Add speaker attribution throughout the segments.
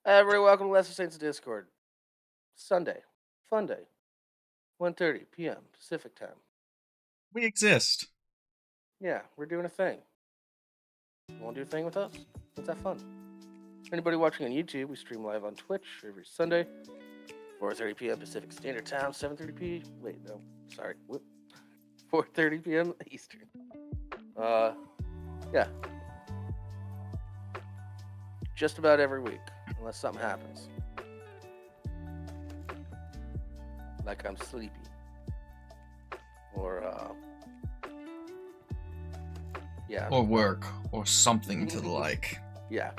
Speaker 1: Everybody, welcome to Lesser Saints Discord. Sunday, fun day, 1:30 p.m. Pacific time.
Speaker 2: We exist.
Speaker 1: Yeah, we're doing a thing. You want to do a thing with us? Let's have fun. Anybody watching on YouTube, we stream live on Twitch every Sunday, 4:30 p.m. Pacific Standard Time, 7:30 p. Wait, no, sorry, 4:30 p.m. Eastern. Yeah, just about every week, unless something happens, like I'm sleepy, or yeah,
Speaker 2: Or work. Or something to the like.
Speaker 1: yeah,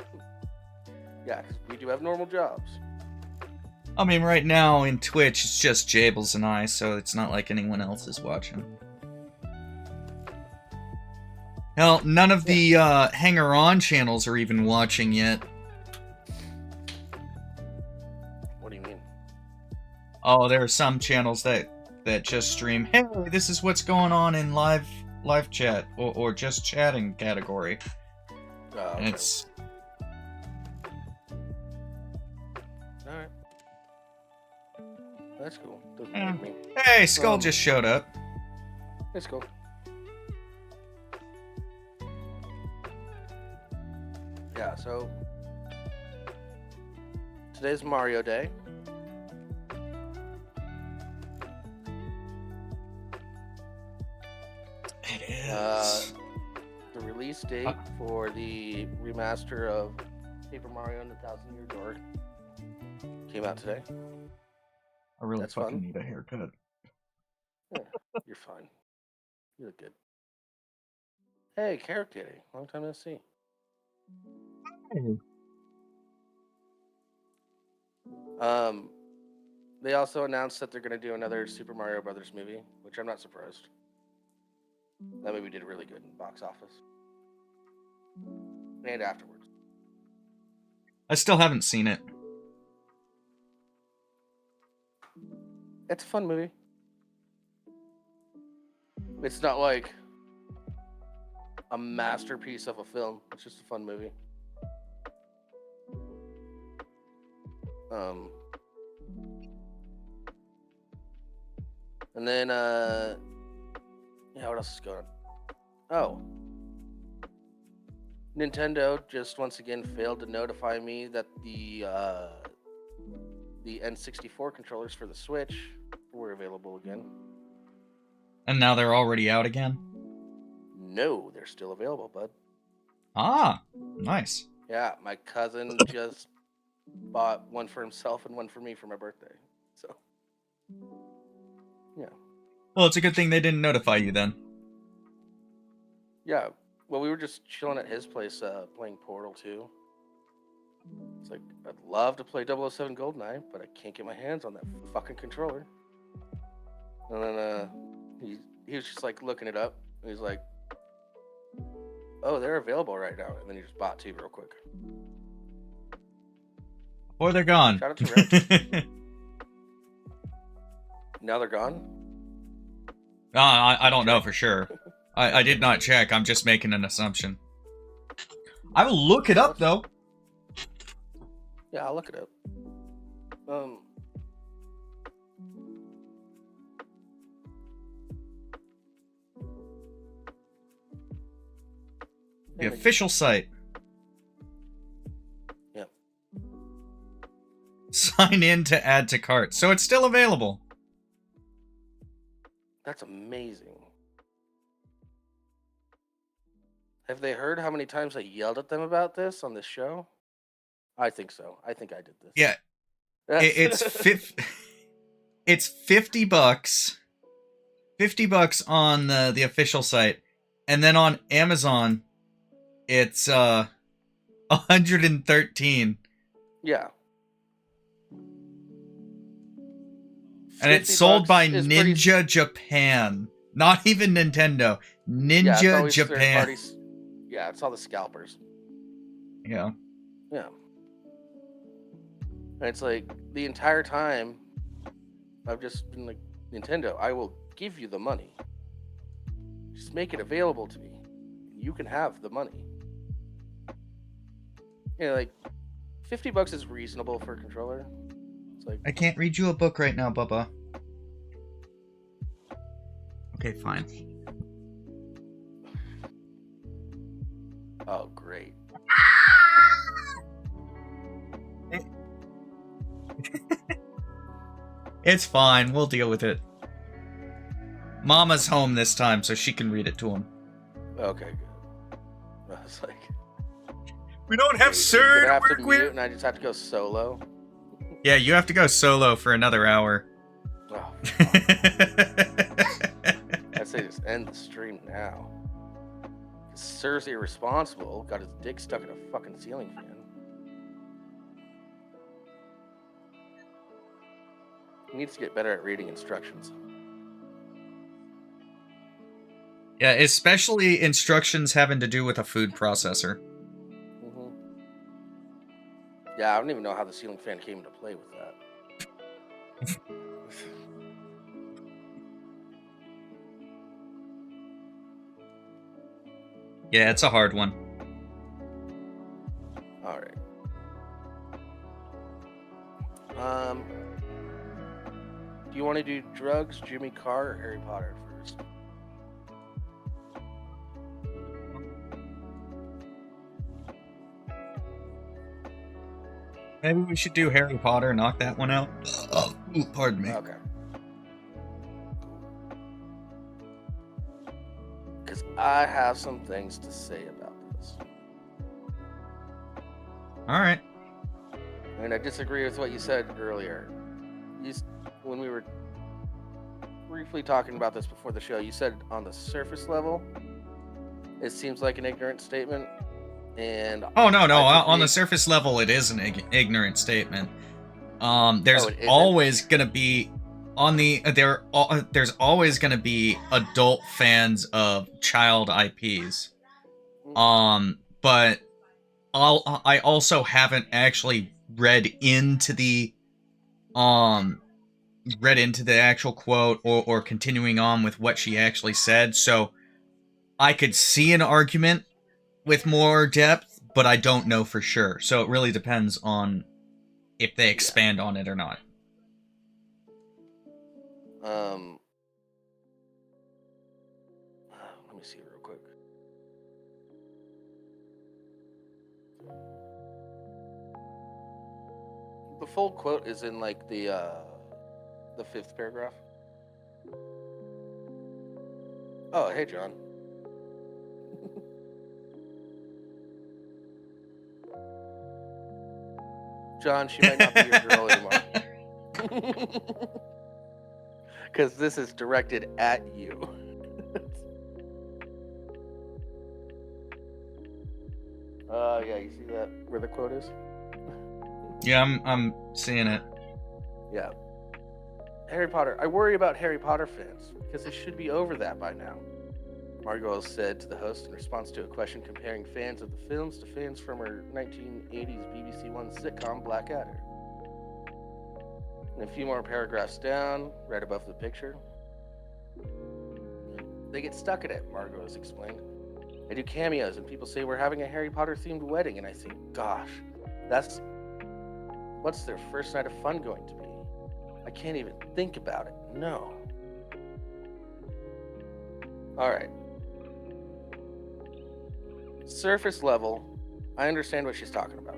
Speaker 1: because we do have normal jobs.
Speaker 2: I mean, right now in Twitch, it's just Jables and I, so it's not like anyone else is watching. Hell, none of the hanger-on channels are even watching yet.
Speaker 1: What do you mean?
Speaker 2: Oh, there are some channels that just stream, hey, this is what's going on in live chat, or just chatting category.
Speaker 1: Okay.
Speaker 2: And it's...
Speaker 1: Alright. That's cool. Doesn't
Speaker 2: Yeah.
Speaker 1: make me.
Speaker 2: Hey, Skull just showed up.
Speaker 1: That's cool. Yeah, so today's Mario Day.
Speaker 2: It is.
Speaker 1: The release date for the remaster of Paper Mario and the Thousand Year Door came out today.
Speaker 2: I really
Speaker 1: That's
Speaker 2: fucking
Speaker 1: fun.
Speaker 2: need a haircut.
Speaker 1: Yeah, you're fine. You look good. Hey, Carrot Kitty. Long time no see.
Speaker 2: Hey.
Speaker 1: They also announced that they're going to do another Super Mario Brothers movie, which I'm not surprised. That movie did really good in the box office. And afterwards.
Speaker 2: I still haven't seen it.
Speaker 1: It's a fun movie. It's not like a masterpiece of a film. It's just a fun movie. And then, yeah, what else is going on? Oh. Nintendo just once again failed to notify me that the N64 controllers for the Switch were available again.
Speaker 2: And now they're already out again?
Speaker 1: No, they're still available, bud.
Speaker 2: Ah, nice.
Speaker 1: Yeah, my cousin just bought one for himself and one for me for my birthday. So, yeah.
Speaker 2: Well, it's a good thing they didn't notify you then.
Speaker 1: Yeah, well, we were just chilling at his place playing Portal 2. It's like, I'd love to play 007 GoldenEye, but I can't get my hands on that fucking controller. And then he was just like looking it up. And he's like, oh, they're available right now. And then he just bought two real quick.
Speaker 2: Or they're gone.
Speaker 1: Shout out to Rick. Now they're gone?
Speaker 2: I don't know for sure. I did not check. I'm just making an assumption. I will look it up, though.
Speaker 1: Yeah, I'll look it up.
Speaker 2: The official site.
Speaker 1: Yep.
Speaker 2: Sign in to add to cart. So it's still available.
Speaker 1: That's amazing. Have they heard how many times I yelled at them about this on this show? I think so. I think I did this.
Speaker 2: Yeah. It's it's $50. $50 on the official site. And then on Amazon, it's 113.
Speaker 1: Yeah.
Speaker 2: And it's sold by Ninja Japan. Not even Nintendo. Ninja Japan.
Speaker 1: Yeah, it's all the scalpers.
Speaker 2: Yeah.
Speaker 1: Yeah. And it's like the entire time I've just been like, Nintendo, I will give you the money. Just make it available to me. You can have the money. You know, like $50 is reasonable for a controller. It's like
Speaker 2: I can't read you a book right now, Bubba. Okay, fine.
Speaker 1: oh great.
Speaker 2: It's fine. We'll deal with it. Mama's home this time, so she can read it to him.
Speaker 1: Okay, good. I was like,
Speaker 2: We don't have
Speaker 1: wait,
Speaker 2: Sir
Speaker 1: you're
Speaker 2: to
Speaker 1: gonna have to
Speaker 2: work
Speaker 1: mute,
Speaker 2: with.
Speaker 1: and I just have to go solo.
Speaker 2: Yeah, you have to go solo for another hour.
Speaker 1: Oh, I'd say just end the stream now. Sir's irresponsible. Got his dick stuck in a fucking ceiling fan. He needs to get better at reading instructions.
Speaker 2: Yeah, especially instructions having to do with a food processor.
Speaker 1: Mm-hmm. Yeah, I don't even know how the ceiling fan came into play with that.
Speaker 2: Yeah, it's a hard one.
Speaker 1: All right. Do you want to do drugs, Jimmy Carr, or Harry Potter first?
Speaker 2: Maybe we should do Harry Potter, knock that one out. Ooh, pardon me.
Speaker 1: Okay. Because I have some things to say about this.
Speaker 2: All right.
Speaker 1: And I disagree with what you said earlier. When we were briefly talking about this before the show, you said on the surface level, it seems like an ignorant statement. And
Speaker 2: oh no, on the surface level, it is an ignorant statement. There's always gonna be there's always gonna be adult fans of child IPs. But I also haven't actually read into the actual quote or continuing on with what she actually said, so I could see an argument with more depth, but I don't know for sure. So it really depends on if they expand on it or not.
Speaker 1: Let me see real quick. The full quote is in like the 5th paragraph. Oh, hey, John. John, she might not be your girl anymore. Because this is directed at you. Yeah, you see that where the quote is?
Speaker 2: Yeah, I'm seeing it.
Speaker 1: Yeah. Harry Potter. I worry about Harry Potter fans because they should be over that by now. Margot said to the host in response to a question comparing fans of the films to fans from her 1980s BBC One sitcom Blackadder. And a few more paragraphs down, right above the picture, they get stuck in it, Margot has explained. I do cameos and people say we're having a Harry Potter themed wedding, and I think, gosh, what's their first night of fun going to be? I can't even think about it. No. All right. Surface level, I understand what she's talking about.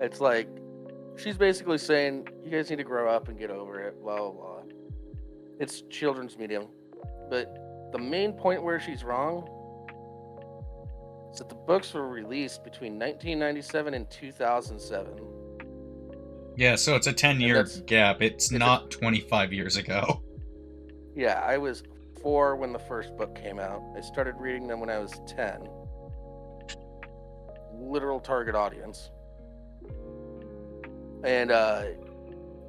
Speaker 1: It's like, she's basically saying, you guys need to grow up and get over it, blah, blah, blah. It's children's medium. But the main point where she's wrong is that the books were released between 1997 and 2007.
Speaker 2: Yeah, so it's a 10-year gap. It's not 25 years ago.
Speaker 1: Yeah, I was 4 when the first book came out. I started reading them when I was 10. Literal target audience. And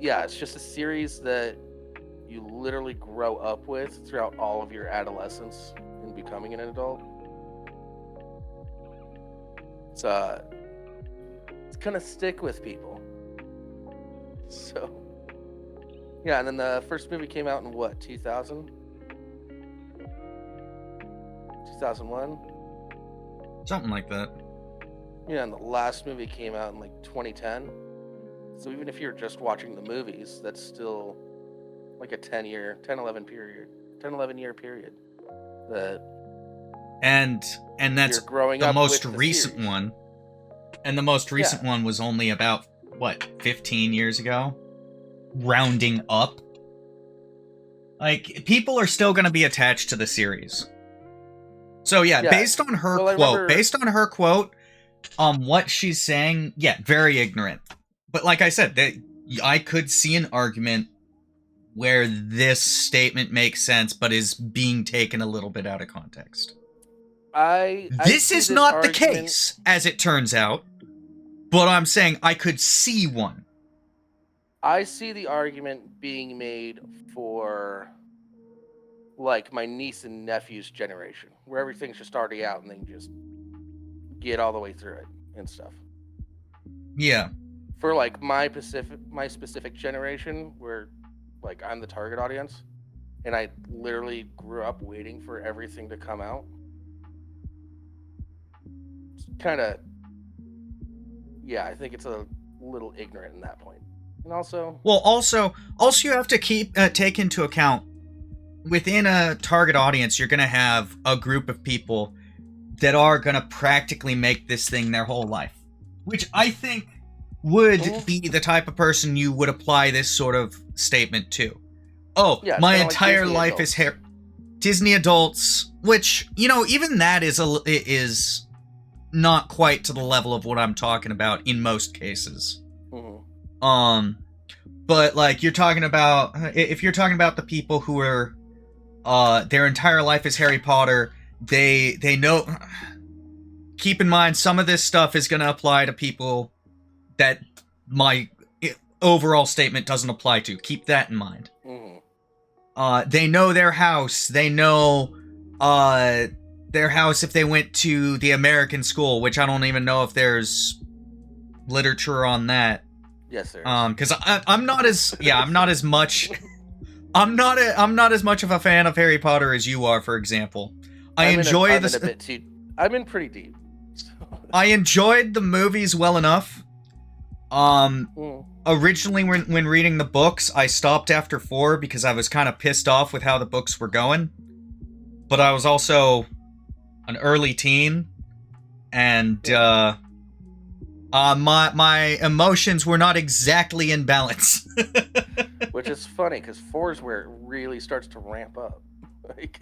Speaker 1: yeah, it's just a series that you literally grow up with throughout all of your adolescence and becoming an adult. It's gonna stick with people. So yeah, and then the first movie came out in what, 2000? 2001.
Speaker 2: Something like that.
Speaker 1: Yeah, and the last movie came out in like 2010. So even if you're just watching the movies, that's still like a 10 year period. That
Speaker 2: And that's
Speaker 1: you're growing
Speaker 2: the
Speaker 1: up
Speaker 2: most
Speaker 1: with the
Speaker 2: recent
Speaker 1: series.
Speaker 2: one. And the most recent one was only about, what, 15 years ago? Rounding up. Like, people are still going to be attached to the series. So yeah, based on her quote, what she's saying, yeah, very ignorant. But like I said, I could see an argument where this statement makes sense, but is being taken a little bit out of context. This is not the case, as it turns out. But I'm saying I could see one.
Speaker 1: I see the argument being made for, like, my niece and nephew's generation, where everything's just already out and they can just get all the way through it and stuff.
Speaker 2: Yeah.
Speaker 1: For, like, my specific generation, where, like, I'm the target audience, and I literally grew up waiting for everything to come out. It's kind of, yeah, I think it's a little ignorant in that point. And also...
Speaker 2: Well, also you have to take into account, within a target audience, you're going to have a group of people that are going to practically make this thing their whole life. Which I think would be the type of person you would apply this sort of statement to. Oh, yeah, my entire life is Disney adults, which, you know, even that is not quite to the level of what I'm talking about in most cases. But like, you're talking about, if you're talking about the people who are their entire life is Harry Potter, they know, keep in mind, some of this stuff is going to apply to people that my overall statement doesn't apply to. Keep that in mind. They know their house. They know their house if they went to the American school, which I don't even know if there's literature on that.
Speaker 1: Yes, there
Speaker 2: is. Because I'm not as much of a fan of Harry Potter as you are, for example. I'm
Speaker 1: in pretty deep.
Speaker 2: I enjoyed the movies well enough. Originally, when reading the books, I stopped after 4 because I was kind of pissed off with how the books were going. But I was also an early teen, and my emotions were not exactly in balance.
Speaker 1: Which is funny, because 4 is where it really starts to ramp up. Like,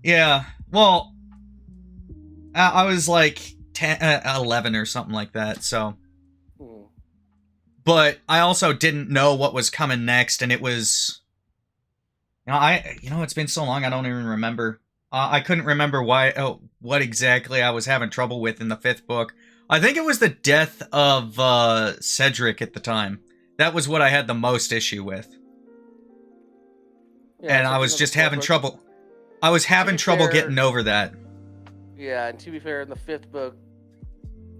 Speaker 2: yeah, well, I was like 11 or something like that, so... But I also didn't know what was coming next, and it was... it's been so long, I don't even remember. I couldn't remember what exactly I was having trouble with in the 5th book. I think it was the death of Cedric at the time. That was what I had the most issue with. Yeah, and I was just having trouble. I was having trouble getting over that.
Speaker 1: Yeah, and to be fair, in the 5th book,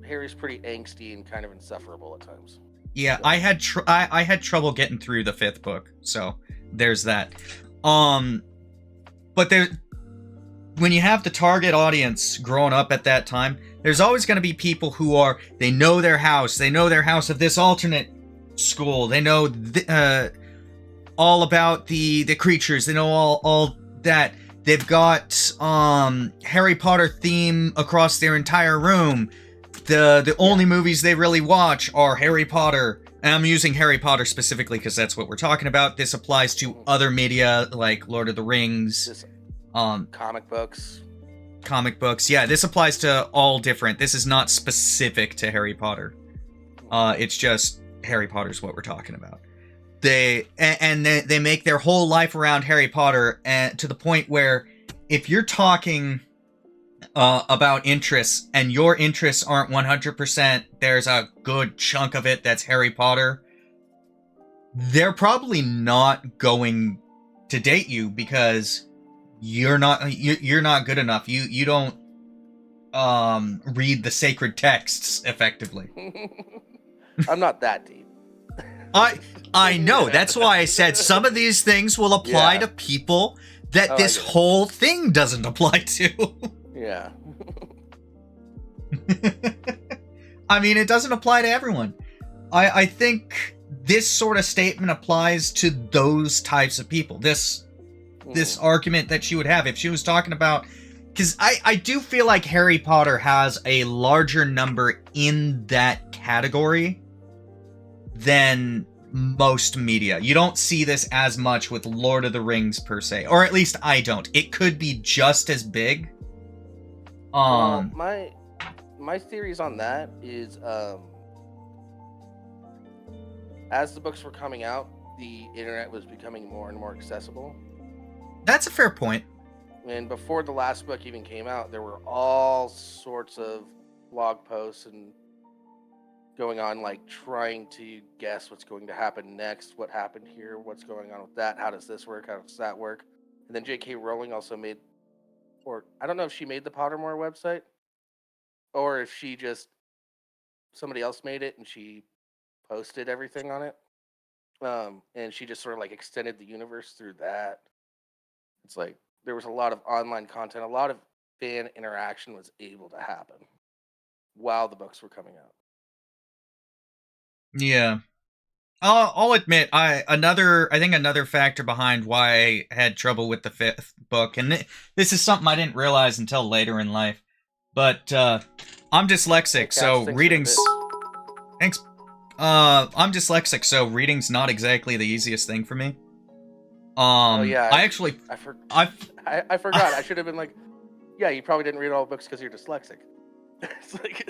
Speaker 1: Harry's pretty angsty and kind of insufferable at times.
Speaker 2: Yeah, so. I had trouble getting through the 5th book, so there's that. But when you have the target audience growing up at that time, there's always going to be people who they know their house of this alternate school, they know all about the creatures, they know all that. They've got Harry Potter theme across their entire room. The only movies they really watch are Harry Potter. And I'm using Harry Potter specifically because that's what we're talking about. This applies to other media like Lord of the Rings.
Speaker 1: Comic books.
Speaker 2: Yeah, this applies to all different. This is not specific to Harry Potter. It's just Harry Potter's what we're talking about. They make their whole life around Harry Potter, and to the point where if you're talking about interests and your interests aren't 100%, there's a good chunk of it that's Harry Potter, they're probably not going to date you because you're not good enough. You don't read the sacred texts effectively.
Speaker 1: I'm not that deep.
Speaker 2: I know. That's why I said some of these things will apply to people that
Speaker 1: Oh, I
Speaker 2: this
Speaker 1: get it.
Speaker 2: whole thing doesn't apply to.
Speaker 1: Yeah.
Speaker 2: I mean, it doesn't apply to everyone. I think this sort of statement applies to those types of people. This argument that she would have if she was talking about, because I do feel like Harry Potter has a larger number in that category than most media. You don't see this as much with Lord of the Rings per se, or at least I don't. It could be just as big.
Speaker 1: Well, my theories on that is, as the books were coming out, the internet was becoming more and more accessible.
Speaker 2: That's a fair point.
Speaker 1: And before the last book even came out, there were all sorts of blog posts and going on, like trying to guess what's going to happen next, what happened here, what's going on with that, how does this work, how does that work. And then J.K. Rowling also made, or I don't know if she made the Pottermore website, or if somebody else made it and she posted everything on it. And she just sort of like extended the universe through that. It's like there was a lot of online content, a lot of fan interaction was able to happen while the books were coming out.
Speaker 2: Yeah. I'll admit, I think another factor behind why I had trouble with the fifth book, and this is something I didn't realize until later in life, but I'm dyslexic,
Speaker 1: Hey, Cass,
Speaker 2: so
Speaker 1: thanks
Speaker 2: reading's...
Speaker 1: for the
Speaker 2: Thanks. I'm dyslexic, so reading's not exactly the easiest thing for me.
Speaker 1: Oh yeah,
Speaker 2: I actually...
Speaker 1: I forgot. I should have been like, yeah, you probably didn't read all the books because you're dyslexic. It's like...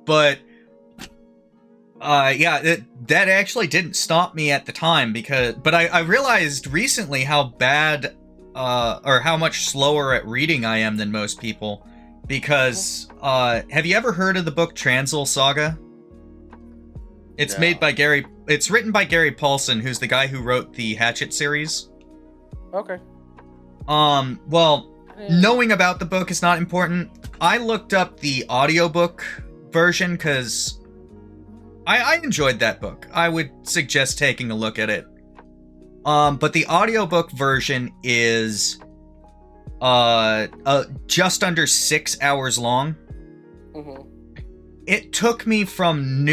Speaker 2: But yeah, that actually didn't stop me at the time, but I realized recently how bad or how much slower at reading I am than most people, because have you ever heard of the book Transl Saga? It's
Speaker 1: No.
Speaker 2: It's written by Gary Paulson, who's the guy who wrote the Hatchet series.
Speaker 1: Okay.
Speaker 2: Well, knowing about the book is not important. I looked up the audiobook version because I enjoyed that book. I would suggest taking a look at it. But the audiobook version is just under 6 hours long.
Speaker 1: Mm-hmm.
Speaker 2: It took me from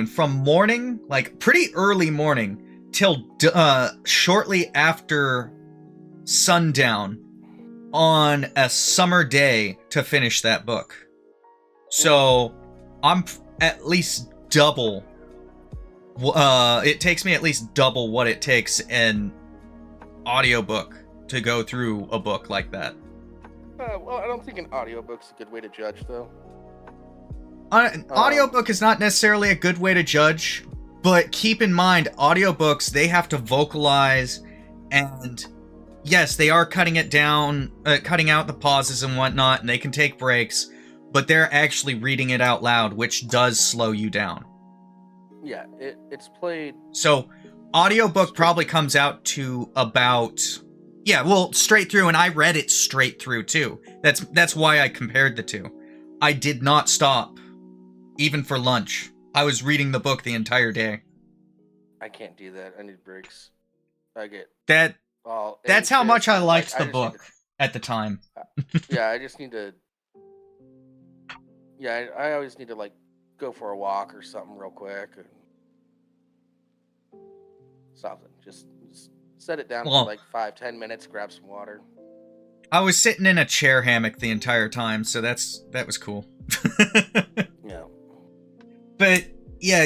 Speaker 2: from morning, like pretty early morning, till shortly after sundown on a summer day to finish that book. So I'm at least double. It takes me at least double what it takes an audiobook to go through a book like that.
Speaker 1: Well, I don't think an audiobook's a good way to judge, though.
Speaker 2: Audiobook is not necessarily a good way to judge, but keep in mind, audiobooks, they have to vocalize, and yes, they are cutting it down, cutting out the pauses and whatnot, and they can take breaks, but they're actually reading it out loud, which does slow you down.
Speaker 1: Yeah, it's played...
Speaker 2: So, audiobook probably comes out to about... Yeah, well, straight through, and I read it straight through, too. That's why I compared the two. I did not stop, even for lunch. I was reading the book the entire day.
Speaker 1: I can't do that. I need breaks. I get...
Speaker 2: That's how much I liked the book at the time.
Speaker 1: Yeah, I just need to... Yeah, I always need to, like, go for a walk or something real quick. And... Something. Just set it down for like 5-10 minutes, grab some water.
Speaker 2: I was sitting in a chair hammock the entire time, so that was cool.
Speaker 1: Yeah.
Speaker 2: But, yeah,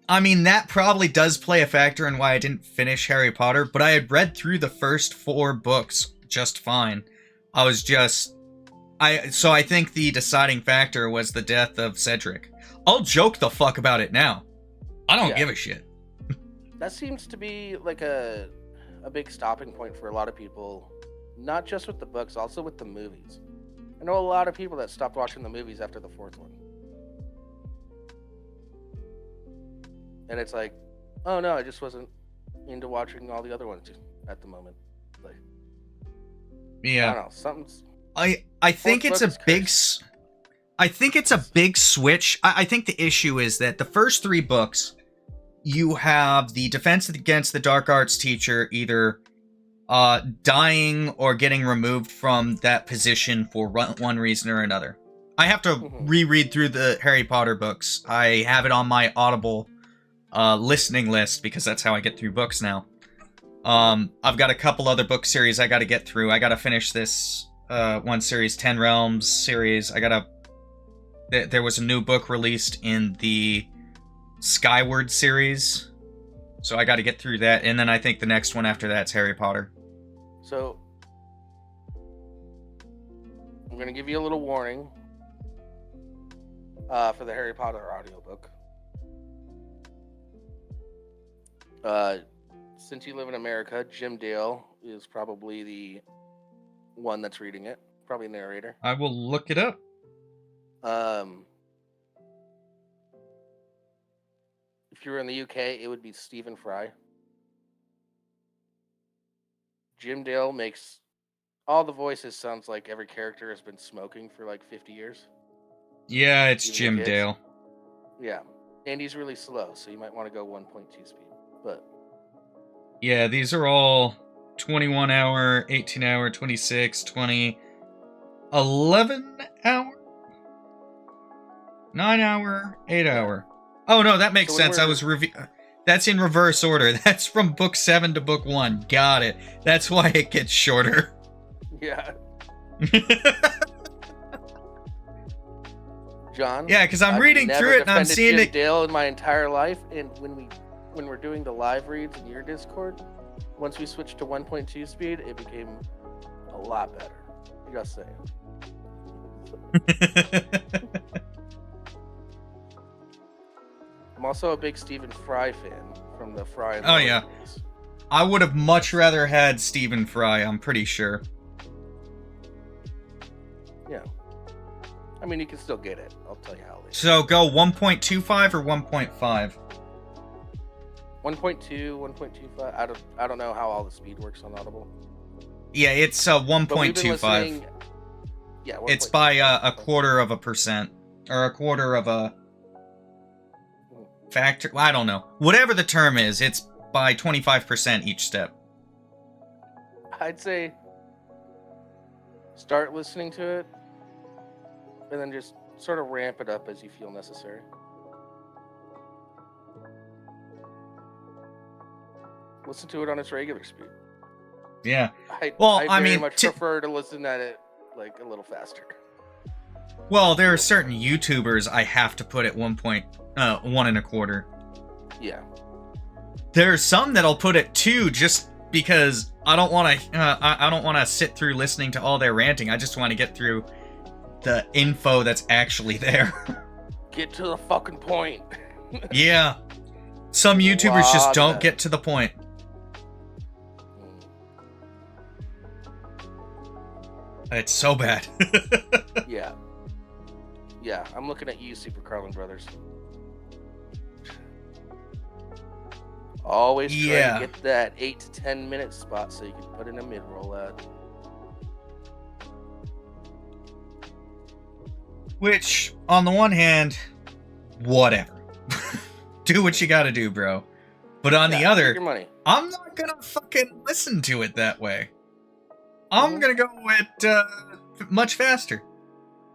Speaker 2: I mean, that probably does play a factor in why I didn't finish Harry Potter, but I had read through the first 4 books just fine. So I think the deciding factor was the death of Cedric. I'll joke the fuck about it now. I don't give a shit.
Speaker 1: That seems to be like a big stopping point for a lot of people, not just with the books, also with the movies. I know a lot of people that stopped watching the movies after the 4th one. And it's like, oh no, I just wasn't into watching all the other ones at the moment. Like,
Speaker 2: yeah,
Speaker 1: I don't know, something's...
Speaker 2: I think it's a big... I think it's a big switch. I think the issue is that the first 3 books, you have the defense against the dark arts teacher either dying or getting removed from that position for one reason or another. I have to reread through the Harry Potter books. I have it on my Audible listening list because that's how I get through books now. I've got a couple other book series I got to get through. I got to finish this one series, 10 Realms series. There was a new book released in the Skyward series, so I got to get through that, and then I think the next one after that's Harry Potter.
Speaker 1: So, I'm going to give you a little warning for the Harry Potter audiobook. Since you live in America, Jim Dale is probably the one that's reading it, probably narrator.
Speaker 2: I will look it up.
Speaker 1: If you were in the UK, it would be Stephen Fry. Jim Dale makes all the voices sounds like every character has been smoking for like 50 years.
Speaker 2: Yeah, it's
Speaker 1: Even
Speaker 2: Jim
Speaker 1: the kids.
Speaker 2: Dale.
Speaker 1: Yeah. And he's really slow, so you might want to go 1.2 speed. But
Speaker 2: yeah, these are all 21 hour, 18 hour, 26, 20, 11 hour, 9 hour, 8 hour. Oh no, that makes sense. I was that's in reverse order. That's from book 7 to book 1. Got it. That's why it gets shorter.
Speaker 1: Yeah. John.
Speaker 2: Yeah, because I'm reading through it and I'm seeing
Speaker 1: Jim Dale in my entire life, and when we're doing the live reads in your Discord, once we switched to 1.2 speed, it became a lot better. Just saying. I'm also a big Stephen Fry fan from the Fry and
Speaker 2: Oh yeah.
Speaker 1: Days.
Speaker 2: I would have much rather had Stephen Fry, I'm pretty sure.
Speaker 1: Yeah. I mean, you can still get it. I'll tell you how later.
Speaker 2: So go 1.25 or 1.5?
Speaker 1: 1.2, 1.25. I don't know how all the speed works on Audible.
Speaker 2: Yeah, it's 1.25.
Speaker 1: Yeah,
Speaker 2: it's by a quarter of a percent or a quarter of a factor. I don't know. Whatever the term is, it's by 25% each step.
Speaker 1: I'd say start listening to it and then just sort of ramp it up as you feel necessary. Listen to it on its regular speed.
Speaker 2: Yeah.
Speaker 1: I very much prefer to listen at it like a little faster.
Speaker 2: Well, there are certain YouTubers I have to put at 1.25.
Speaker 1: Yeah.
Speaker 2: There are some that'll put it 2 just because I don't want to. I don't want to sit through listening to all their ranting. I just want to get through the info that's actually there.
Speaker 1: Get to the fucking point.
Speaker 2: Yeah. Some YouTubers just don't get to the point. It's so bad.
Speaker 1: Yeah. Yeah, I'm looking at you, Super Carlin Brothers. Always try to get that 8 to 10 minute spot so you can put in a mid-roll ad.
Speaker 2: Which, on the one hand, whatever. Do what you gotta do, bro. But on the other,
Speaker 1: your money.
Speaker 2: I'm not gonna fucking listen to it that way. I'm gonna go at much faster.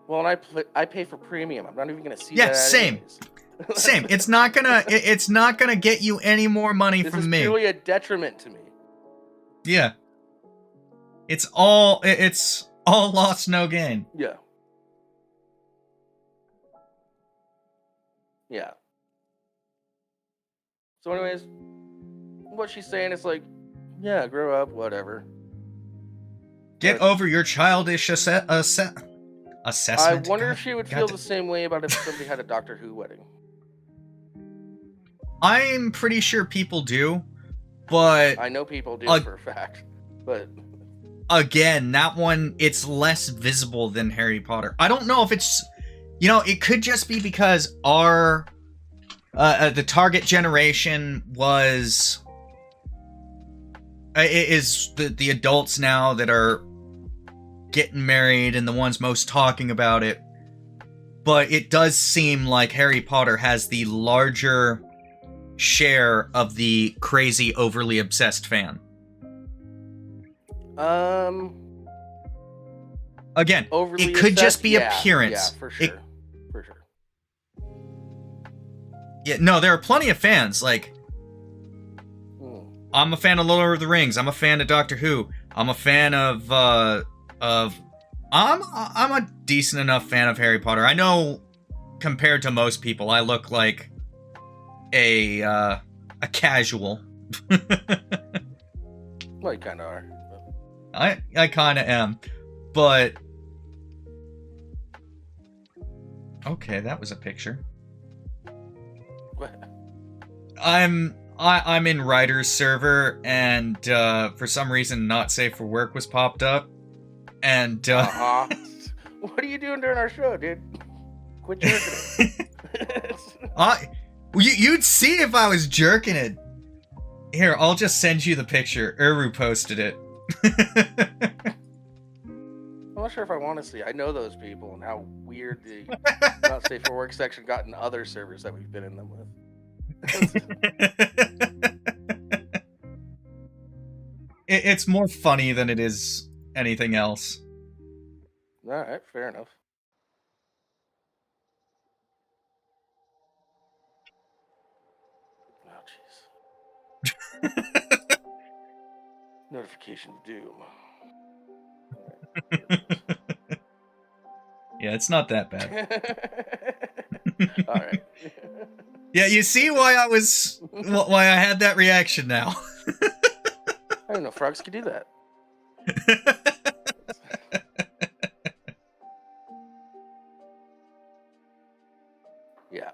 Speaker 1: Well, and I pay for premium. I'm not even gonna see that.
Speaker 2: Yeah, same. Same. It's not gonna get you any more money from me.
Speaker 1: This is purely a detriment to me.
Speaker 2: Yeah. It's all loss, no gain.
Speaker 1: Yeah. Yeah. So anyways, what she's saying is like, yeah, grow up, whatever.
Speaker 2: Get over your childish assessment.
Speaker 1: I wonder if she would feel the same way about if somebody had a Doctor Who wedding.
Speaker 2: I'm pretty sure people do, but...
Speaker 1: I know people do for a fact, but...
Speaker 2: Again, that one, it's less visible than Harry Potter. I don't know if it's... it could just be because our... the target generation was... is the adults now that are getting married and the ones most talking about it. But it does seem like Harry Potter has the larger share of the crazy, overly obsessed fan? Again,
Speaker 1: Overly
Speaker 2: it could just
Speaker 1: obsessed?
Speaker 2: be
Speaker 1: Yeah,
Speaker 2: appearance.
Speaker 1: Yeah, for sure. For sure.
Speaker 2: Yeah, no, there are plenty of fans. Like, I'm a fan of Lord of the Rings. I'm a fan of Doctor Who. I'm a fan of I'm a decent enough fan of Harry Potter. I know, compared to most people, I look like a casual.
Speaker 1: Well, you kind of are.
Speaker 2: I kind of am, but okay, that was a picture.
Speaker 1: What?
Speaker 2: I'm in Writer's server, and for some reason, Not Safe for Work was popped up, and
Speaker 1: What are you doing during our show, dude? Quit jerking it.
Speaker 2: You'd see if I was jerking it. Here, I'll just send you the picture. Uru posted it.
Speaker 1: I'm not sure if I want to see. I know those people and how weird the Not Safe for Work section got in other servers that we've been in them with.
Speaker 2: It's more funny than it is anything else.
Speaker 1: All right, fair enough. Oh, jeez. Notification of doom.
Speaker 2: Yeah, it's not that bad.
Speaker 1: All right.
Speaker 2: Yeah, you see why I had that reaction now.
Speaker 1: I didn't know frogs could do that. Yeah.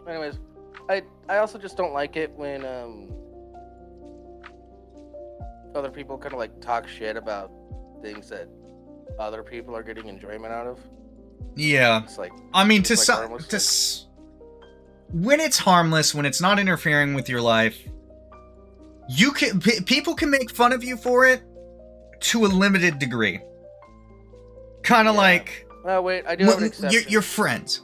Speaker 1: Anyways, I also just don't like it when other people kind of like talk shit about things that other people are getting enjoyment out of.
Speaker 2: Yeah.
Speaker 1: It's like,
Speaker 2: I mean, when it's harmless, when it's not interfering with your life, people can make fun of you for it to a limited degree. Kind of like.
Speaker 1: Oh wait, I do have an exception.
Speaker 2: Your friends,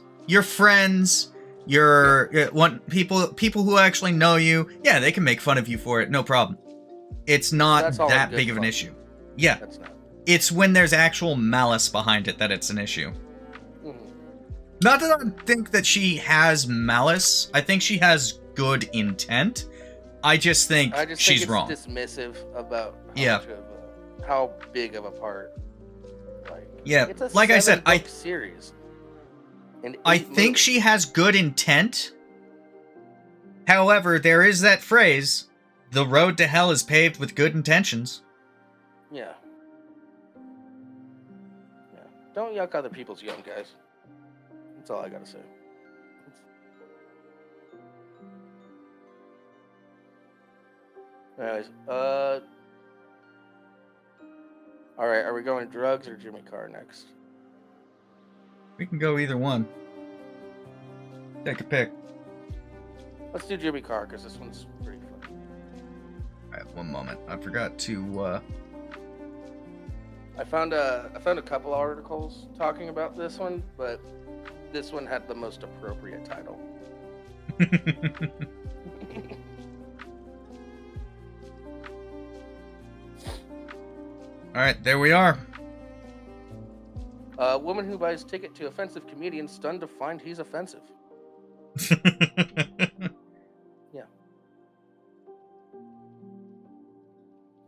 Speaker 2: people who actually know you. Yeah, they can make fun of you for it, no problem. It's not that big of an issue. Yeah,
Speaker 1: that's not.
Speaker 2: It's when there's actual malice behind it that it's an issue.
Speaker 1: Mm-hmm.
Speaker 2: Not that I think that she has malice. I think she has good intent. I just think she's wrong.
Speaker 1: Dismissive about how big of a part.
Speaker 2: Yeah,
Speaker 1: it's a
Speaker 2: like I said,
Speaker 1: series.
Speaker 2: I think she has good intent. However, there is that phrase, "The road to hell is paved with good intentions."
Speaker 1: Yeah. Don't yuck other people's yum, guys. That's all I gotta say. Anyways, all right, are we going drugs or Jimmy Carr next?
Speaker 2: We can go either one. Take a pick.
Speaker 1: Let's do Jimmy Carr, because this one's pretty fun.
Speaker 2: Alright, one moment. I forgot to,
Speaker 1: I found a couple articles talking about this one, but this one had the most appropriate title.
Speaker 2: Alright, there we are.
Speaker 1: A woman who buys ticket to offensive comedian stunned to find he's offensive.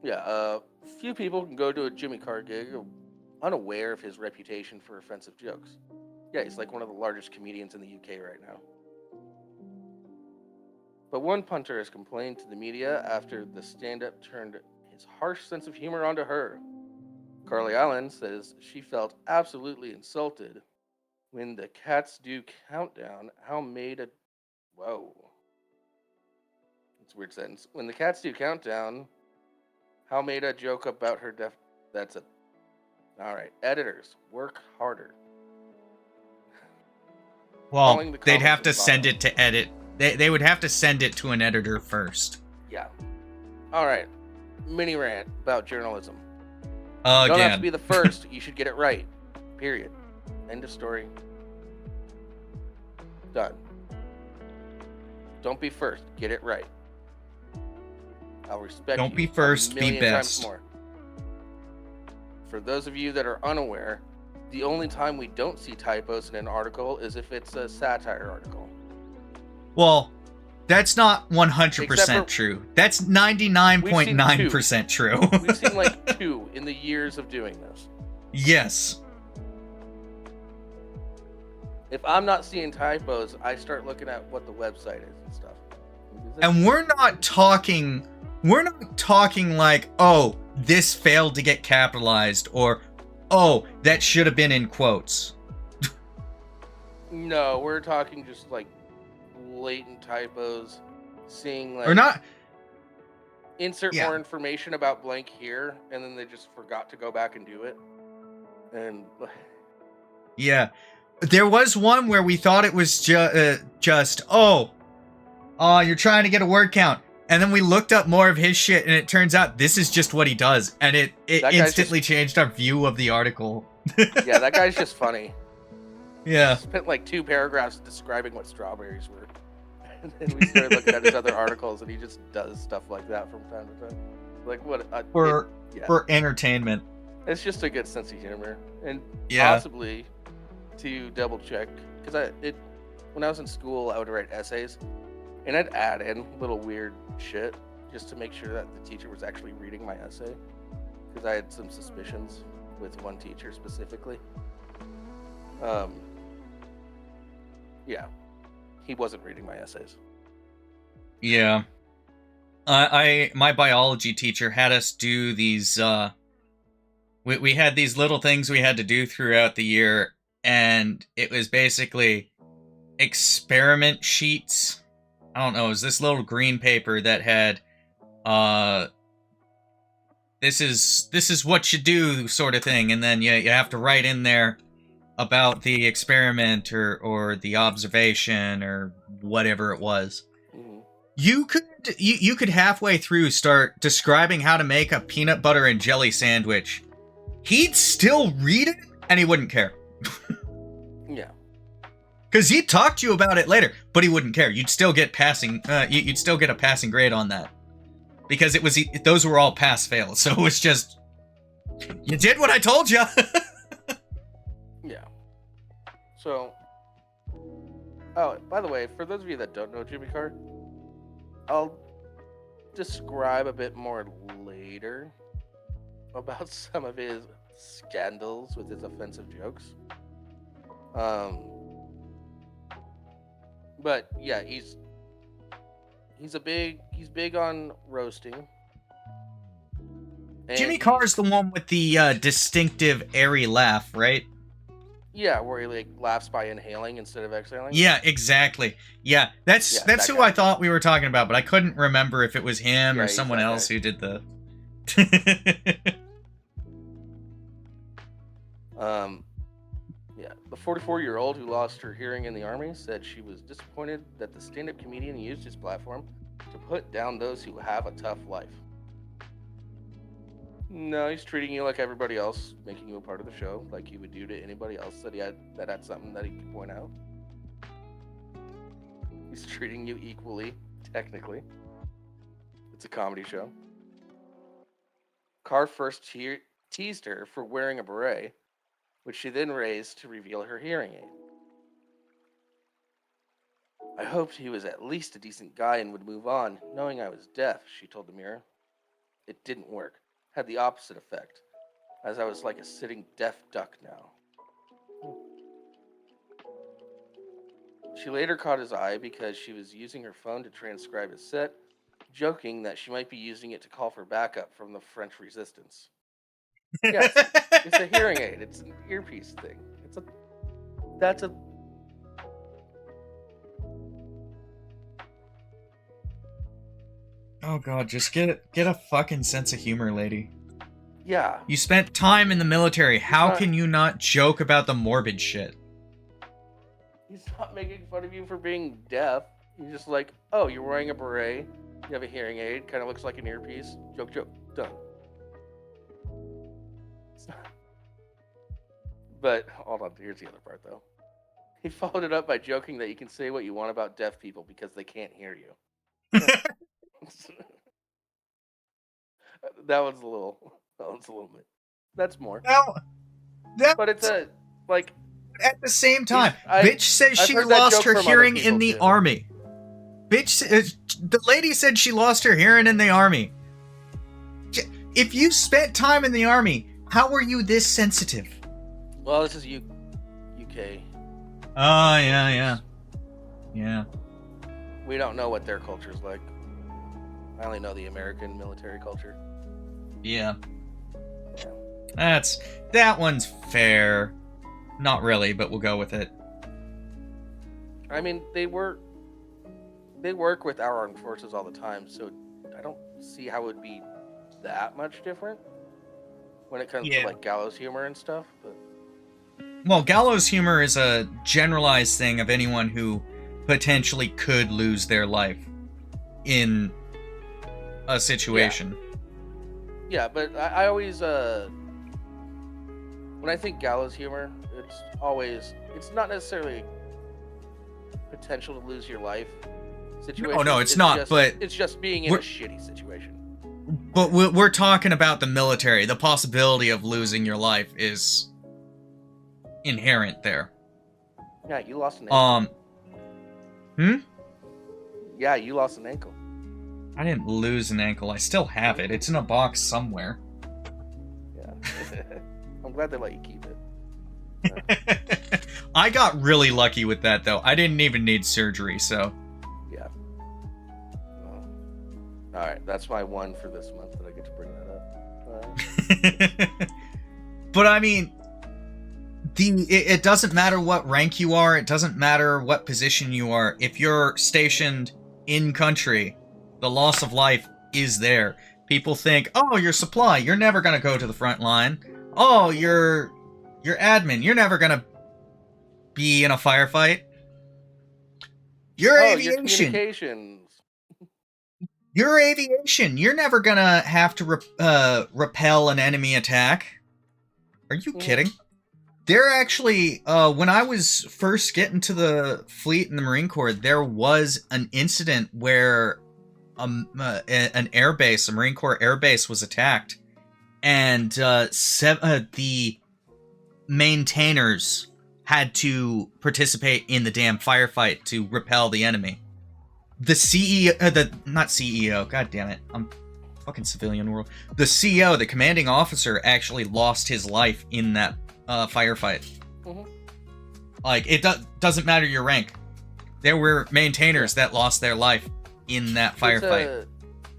Speaker 1: Yeah, few people can go to a Jimmy Carr gig unaware of his reputation for offensive jokes. Yeah, he's like one of the largest comedians in the UK right now. But one punter has complained to the media after the stand-up turned his harsh sense of humor onto her. Carly Allen says she felt absolutely insulted when the Cats Do Countdown Whoa. It's a weird sentence. When the Cats Do Countdown, How made a joke about her death. That's it. All right. Editors, work harder.
Speaker 2: Well, they'd have to send it to edit. They would have to send it to an editor first.
Speaker 1: Yeah. All right. Mini rant about journalism.
Speaker 2: Again.
Speaker 1: You don't have to be the first. You should get it right. Period. End of story. Done. Don't be first. Get it right. I'll respect
Speaker 2: Don't
Speaker 1: you
Speaker 2: be first,
Speaker 1: a
Speaker 2: be
Speaker 1: million times
Speaker 2: best.
Speaker 1: more. For those of you that are unaware, the only time we don't see typos in an article is if it's a satire article.
Speaker 2: Well, that's not 100%
Speaker 1: Except for-
Speaker 2: true. That's 99.9% true.
Speaker 1: We've seen like 2 in the years of doing this.
Speaker 2: Yes.
Speaker 1: If I'm not seeing typos, I start looking at what the website is and stuff.
Speaker 2: And we're not talking like, oh, this failed to get capitalized, or oh, that should have been in quotes.
Speaker 1: No, we're talking just like blatant typos, seeing like
Speaker 2: Or not.
Speaker 1: insert
Speaker 2: Yeah.
Speaker 1: more information about blank here, and then they just forgot to go back and do it. And
Speaker 2: Yeah. There was one where we thought it was just, oh, you're trying to get a word count. And then we looked up more of his shit, and it turns out this is just what he does. And it instantly changed our view of the article.
Speaker 1: Yeah, that guy's just funny.
Speaker 2: Yeah.
Speaker 1: He spent like 2 paragraphs describing what strawberries were. And then we started looking at his other articles, and he just does stuff like that from time to time. Like, what?
Speaker 2: For entertainment.
Speaker 1: It's just a good sense of humor. And
Speaker 2: Yeah.
Speaker 1: possibly to double check, because when I was in school, I would write essays, and I'd add in little weird shit just to make sure that the teacher was actually reading my essay, because I had some suspicions with one teacher specifically. Yeah, he wasn't reading my essays.
Speaker 2: Yeah. My biology teacher had us do these, we had these little things we had to do throughout the year, and it was basically experiment sheets. I don't know, it was this little green paper that had, this is what you do sort of thing, and then you have to write in there about the experiment or the observation or whatever it was.
Speaker 1: Mm-hmm.
Speaker 2: You could halfway through start describing how to make a peanut butter and jelly sandwich. He'd still read it and he wouldn't care.
Speaker 1: Yeah.
Speaker 2: Because he'd talk to you about it later, but he wouldn't care. You'd still get passing. You'd still get a passing grade on that, because those were all pass fails. So it was just, you did what I told you.
Speaker 1: Yeah. So, oh, by the way, for those of you that don't know Jimmy Carr, I'll describe a bit more later about some of his scandals with his offensive jokes. But yeah, he's big on roasting. And
Speaker 2: Jimmy Carr's the one with the distinctive airy laugh, right?
Speaker 1: Yeah, where he like laughs by inhaling instead of exhaling.
Speaker 2: Yeah, exactly. Yeah, that's who
Speaker 1: guy.
Speaker 2: I thought we were talking about, but I couldn't remember if it was him or someone else who did the.
Speaker 1: Yeah, the 44-year-old who lost her hearing in the army said she was disappointed that the stand-up comedian used his platform to put down those who have a tough life. No, he's treating you like everybody else, making you a part of the show, like he would do to anybody else that had something that he could point out. He's treating you equally, technically. It's a comedy show. Carr first teased her for wearing a beret, which she then raised to reveal her hearing aid. I hoped he was at least a decent guy and would move on, knowing I was deaf, she told the mirror. It didn't work. Had the opposite effect, as I was like a sitting deaf duck now. She later caught his eye because she was using her phone to transcribe his set, joking that she might be using it to call for backup from the French resistance. Yes, it's a hearing aid. It's an earpiece thing. That's a.
Speaker 2: Oh god, just get a fucking sense of humor, lady.
Speaker 1: Yeah.
Speaker 2: You spent time in the military. How can you not joke about the morbid shit?
Speaker 1: He's not making fun of you for being deaf. He's just like, oh, you're wearing a beret. You have a hearing aid. Kind of looks like an earpiece. Joke. Done. But hold on, here's the other part though. He followed it up by joking that you can say what you want about deaf people because they can't hear you. That was a little. That was a little bit. That's more.
Speaker 2: Now, that,
Speaker 1: But it's a like.
Speaker 2: at the same time,
Speaker 1: I've
Speaker 2: bitch says
Speaker 1: I've
Speaker 2: she
Speaker 1: heard that
Speaker 2: lost
Speaker 1: joke
Speaker 2: her
Speaker 1: from other
Speaker 2: hearing in
Speaker 1: people,
Speaker 2: the
Speaker 1: too.
Speaker 2: army. Bitch, the lady said she lost her hearing in the army. If you spent time in the army, how were you this sensitive?
Speaker 1: Well, this is UK.
Speaker 2: Oh, yeah.
Speaker 1: We don't know what their culture's like. I only know the American military culture.
Speaker 2: Yeah. That one's fair. Not really, but we'll go with it.
Speaker 1: I mean, they work with our armed forces all the time, so I don't see how it would be that much different when it comes to like gallows humor and stuff. But
Speaker 2: well, gallows humor is a generalized thing of anyone who potentially could lose their life in a situation.
Speaker 1: Yeah, but I always when I think gallows humor, it's not necessarily potential to lose your life situation.
Speaker 2: No, it's not. But
Speaker 1: it's just being in a shitty situation.
Speaker 2: But we're talking about the military. The possibility of losing your life is inherent there.
Speaker 1: Yeah, you lost an ankle.
Speaker 2: Hmm?
Speaker 1: Yeah, you lost an ankle.
Speaker 2: I didn't lose an ankle. I still have it. It's in a box somewhere.
Speaker 1: Yeah. I'm glad they let you keep it.
Speaker 2: I got really lucky with that, though. I didn't even need surgery, so...
Speaker 1: Yeah. Well, all right, that's my one for this month that I get to bring that up.
Speaker 2: But, I mean... It doesn't matter what rank you are. It doesn't matter what position you are. If you're stationed in country, the loss of life is there. People think, oh, you're supply. You're never going to go to the front line. Oh, you're admin. You're never going to be in a firefight. You're aviation.
Speaker 1: Your communications.
Speaker 2: You're aviation. You're never going to have to repel an enemy attack. Are you kidding? There actually, when I was first getting to the fleet in the Marine Corps, there was an incident where an airbase, a Marine Corps airbase, was attacked, and the maintainers had to participate in the damn firefight to repel the enemy. The CEO, not CEO, god damn it, I'm fucking civilian world. The CEO, the commanding officer, actually lost his life in that firefight. Like, it doesn't matter your rank. There were maintainers that lost their life in that firefight.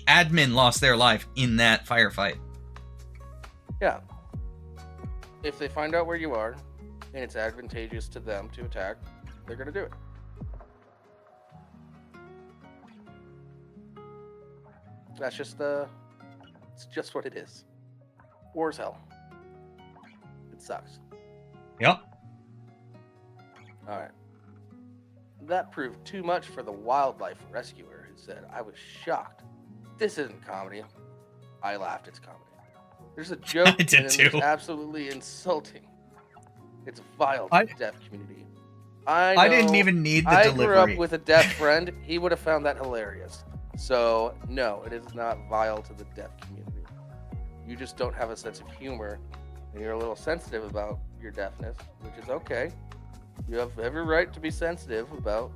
Speaker 2: Admin lost their life in that firefight.
Speaker 1: Yeah. If they find out where you are, and it's advantageous to them to attack, they're gonna do it. That's just it's just what it is. War's hell. It sucks.
Speaker 2: Yep.
Speaker 1: All right. That proved too much for the wildlife rescuer, who said, "I was shocked. This isn't comedy." I laughed. It's comedy. There's a joke
Speaker 2: I did too.
Speaker 1: It's absolutely insulting. It's vile to the deaf community. I
Speaker 2: didn't even need the delivery.
Speaker 1: I grew up with a deaf friend. He would have found that hilarious. So, no, it is not vile to the deaf community. You just don't have a sense of humor, and you're a little sensitive about your deafness, which is okay. You have every right to be sensitive about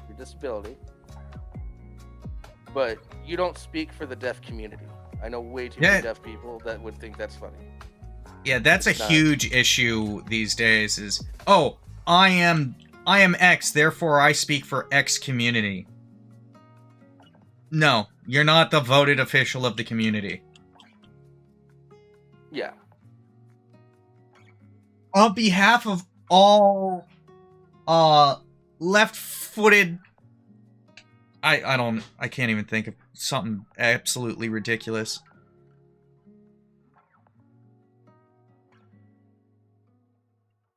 Speaker 1: your disability. But you don't speak for the deaf community. I know way too many deaf people that would think that's funny.
Speaker 2: Yeah, that's a huge issue these days is, oh, I am X, therefore I speak for X community. No, you're not the voted official of the community.
Speaker 1: Yeah.
Speaker 2: On behalf of all left-footed, I can't even think of something absolutely ridiculous.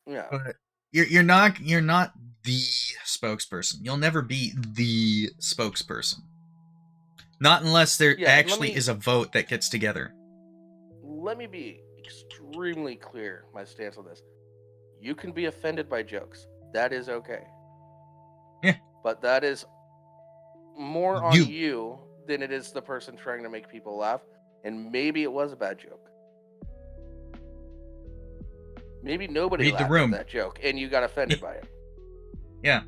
Speaker 1: Yeah.
Speaker 2: But you're not the spokesperson. You'll never be the spokesperson. Not unless there actually is a vote that gets together.
Speaker 1: Let me be extremely clear, my stance on this. You can be offended by jokes. That is okay.
Speaker 2: Yeah.
Speaker 1: But that is more on you than it is the person trying to make people laugh. And maybe it was a bad joke. Maybe nobody
Speaker 2: Read the
Speaker 1: laughed at
Speaker 2: room.
Speaker 1: that joke and you got offended by it.
Speaker 2: Yeah.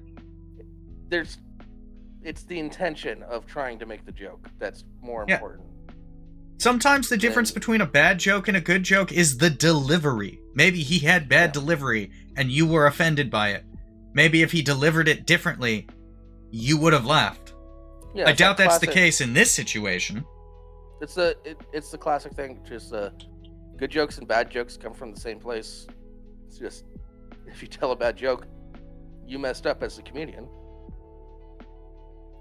Speaker 1: It's the intention of trying to make the joke that's more
Speaker 2: Yeah.
Speaker 1: important.
Speaker 2: Sometimes the difference between a bad joke and a good joke is the delivery. Maybe he had bad delivery and you were offended by it. Maybe if he delivered it differently, you would have laughed.
Speaker 1: Yeah,
Speaker 2: I doubt that's the case in this situation.
Speaker 1: It's the classic thing. Just good jokes and bad jokes come from the same place. It's just, if you tell a bad joke, you messed up as a comedian.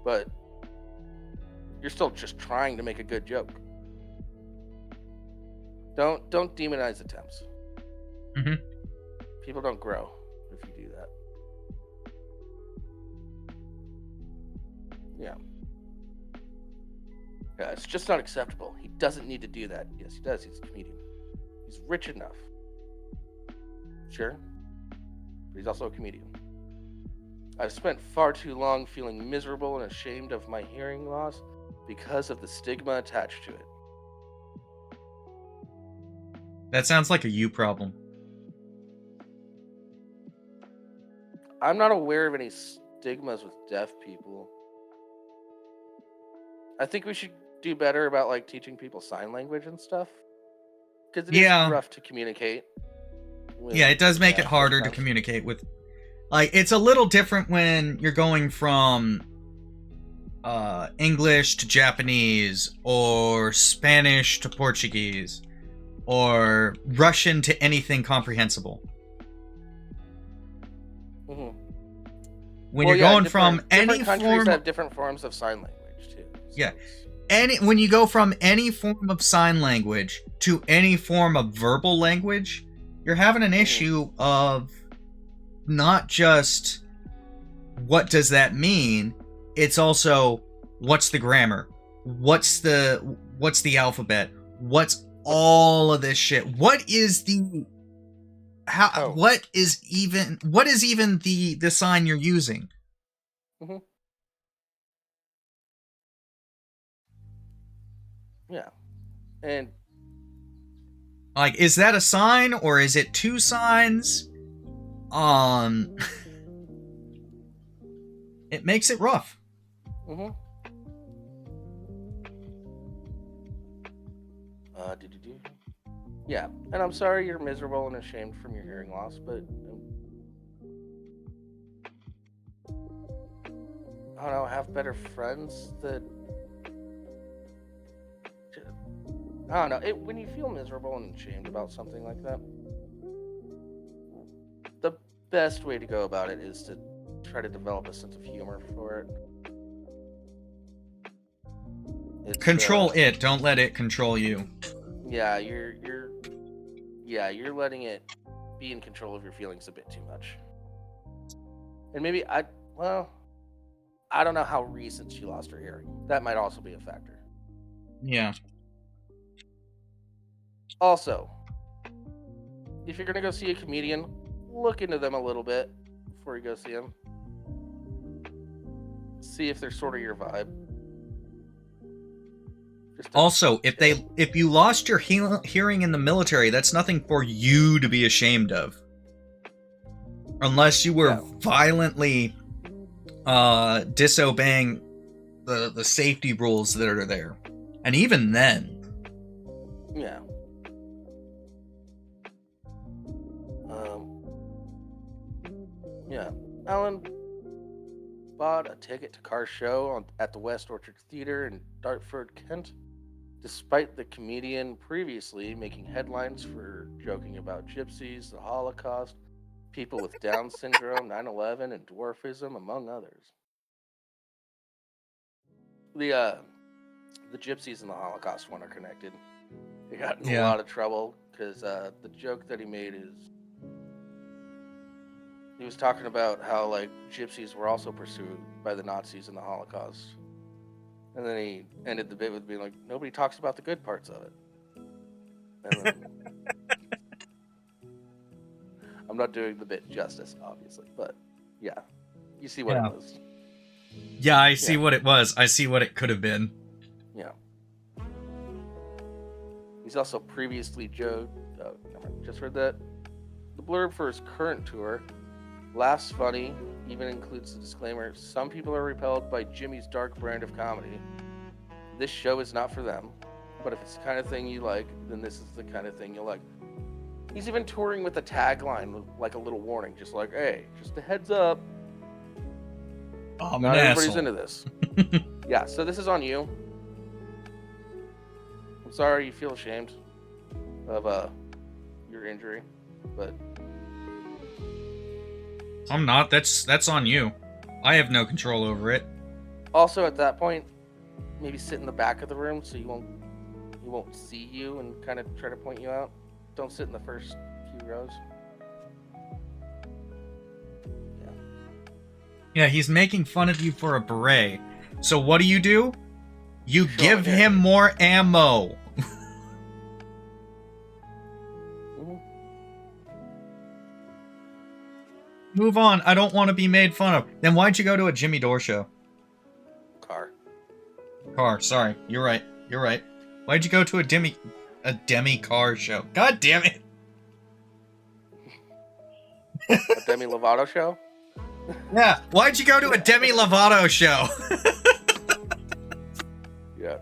Speaker 1: But you're still just trying to make a good joke. Don't demonize attempts.
Speaker 2: Mm-hmm.
Speaker 1: People don't grow if you do that. Yeah. Yeah, it's just not acceptable. He doesn't need to do that. Yes, he does. He's a comedian. He's rich enough. Sure. But he's also a comedian. I've spent far too long feeling miserable and ashamed of my hearing loss because of the stigma attached to it.
Speaker 2: That sounds like a you problem.
Speaker 1: I'm not aware of any stigmas with deaf people. I think we should do better about like teaching people sign language and stuff. Because it is rough to communicate.
Speaker 2: Yeah, it does make it harder to communicate with. Like, it's a little different when you're going from English to Japanese, or Spanish to Portuguese, or Russian to anything comprehensible.
Speaker 1: Mm-hmm.
Speaker 2: When you're going from any
Speaker 1: different
Speaker 2: countries
Speaker 1: have different forms of sign language too. So
Speaker 2: yeah, when you go from any form of sign language to any form of verbal language, you're having an issue of not just what does that mean, it's also what's the grammar, what's the alphabet, what's all of this shit, what is even the sign you're using.
Speaker 1: Mm-hmm. Yeah. And
Speaker 2: like, is that a sign or is it two signs? It makes it rough.
Speaker 1: Mm-hmm. Yeah, and I'm sorry you're miserable and ashamed from your hearing loss, but I don't know, have better friends that I don't know. When you feel miserable and ashamed about something like that, the best way to go about it is to try to develop a sense of humor for it.
Speaker 2: Control it. Don't let it control you.
Speaker 1: Yeah, you're letting it be in control of your feelings a bit too much. And maybe I don't know how recent she lost her hearing. That might also be a factor.
Speaker 2: Yeah.
Speaker 1: Also, if you're gonna go see a comedian, look into them a little bit before you go see them. See if they're sort of your vibe.
Speaker 2: Also, if you lost your hearing in the military, that's nothing for you to be ashamed of. Unless you were violently disobeying the safety rules that are there. And even then.
Speaker 1: Yeah. Yeah. Alan bought a ticket to Carr's show at the West Orchard Theater in Dartford, Kent, despite the comedian previously making headlines for joking about gypsies, the Holocaust, people with Down syndrome, 9/11, and dwarfism, among others. The gypsies and the Holocaust one are connected. He got in a lot of trouble because the joke that he made is he was talking about how like gypsies were also pursued by the Nazis in the Holocaust. And then he ended the bit with being like, nobody talks about the good parts of it. And then, I'm not doing the bit justice, obviously, but yeah, you see what
Speaker 2: Yeah.
Speaker 1: it was.
Speaker 2: Yeah, I see
Speaker 1: Yeah.
Speaker 2: what it was. I see what it could have been.
Speaker 1: Yeah. He's also previously joked. Oh, never mind, just read that. The blurb for his current tour, laughs funny, even includes the disclaimer: some people are repelled by Jimmy's dark brand of comedy. This show is not for them, but if it's the kind of thing you like, then this is the kind of thing you'll like. He's even touring with a tagline, with like a little warning, just like, hey, just a heads up.
Speaker 2: I'm
Speaker 1: Not
Speaker 2: an
Speaker 1: everybody's
Speaker 2: asshole.
Speaker 1: into this. Yeah, so this is on you. I'm sorry you feel ashamed of your injury, but
Speaker 2: I'm not. That's on you. I have no control over it.
Speaker 1: also at that point, maybe sit in the back of the room so he won't see you and kind of try to point you out. Don't sit in the first few rows.
Speaker 2: Yeah, he's making fun of you for a beret. So what do? You
Speaker 1: Sure,
Speaker 2: give
Speaker 1: yeah.
Speaker 2: him more ammo.
Speaker 1: Mm-hmm.
Speaker 2: Move on. I don't want to be made fun of. Then why'd you go to a Jimmy Dore show? Car. Sorry. You're right. You're right. Why'd you go to a Demi car show? God damn it.
Speaker 1: A Demi Lovato show?
Speaker 2: Yeah. Why'd you go to a Demi Lovato show?
Speaker 1: Yeah.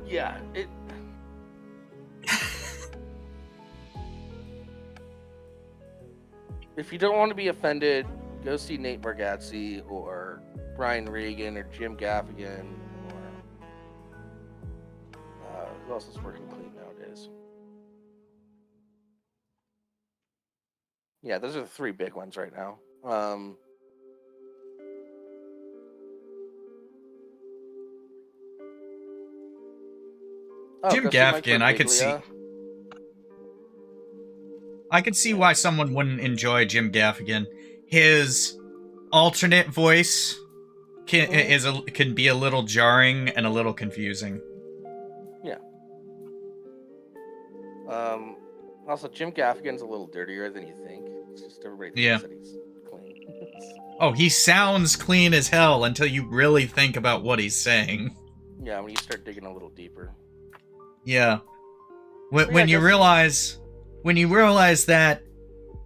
Speaker 1: Yeah, it. If you don't want to be offended, go see Nate Bargatze or Brian Regan or Jim Gaffigan or who else is working clean nowadays? Yeah, those are the three big ones right now.
Speaker 2: Jim
Speaker 1: go see Mike
Speaker 2: Gaffigan,
Speaker 1: Birbiglia.
Speaker 2: I could see why someone wouldn't enjoy Jim Gaffigan. His alternate voice can be a little jarring and a little confusing.
Speaker 1: Yeah. Also, Jim Gaffigan's a little dirtier than you think. It's just everybody thinks that he's clean.
Speaker 2: Oh, he sounds clean as hell until you really think about what he's saying.
Speaker 1: Yeah, when you start digging a little deeper.
Speaker 2: Yeah. When you realize that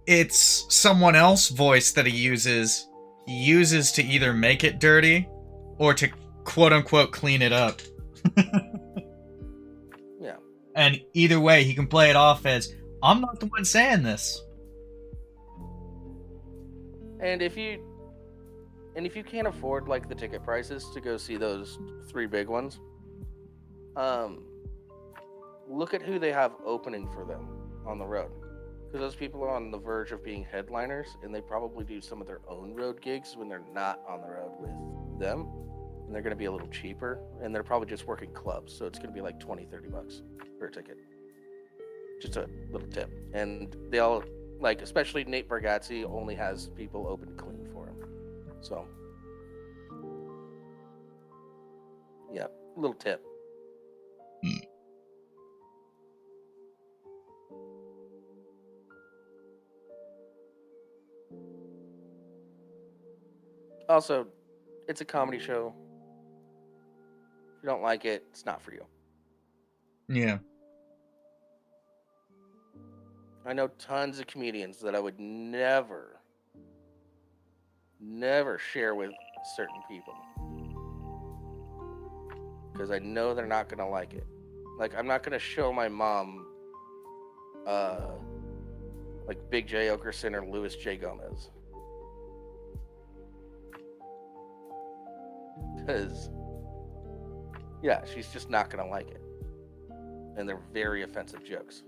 Speaker 2: it's someone else's voice that he uses to either make it dirty or to quote unquote clean it up.
Speaker 1: Yeah.
Speaker 2: And either way, he can play it off as, I'm not the one saying this.
Speaker 1: And if you can't afford like the ticket prices to go see those three big ones, look at who they have opening for them on the road. Because those people are on the verge of being headliners, and they probably do some of their own road gigs when they're not on the road with them. And they're going to be a little cheaper, and they're probably just working clubs, so it's going to be like $20-$30 for a ticket. Just a little tip. And they all, like, especially Nate Bargatze only has people open clean for him. So, yeah, little tip. Also, it's a comedy show. If you don't like it, it's not for you.
Speaker 2: Yeah.
Speaker 1: I know tons of comedians that I would never share with certain people. Because I know they're not going to like it. Like, I'm not going to show my mom, like, Big J. Okerson or Louis J. Gomez. Because, yeah, she's just not going to like it. And they're very offensive jokes.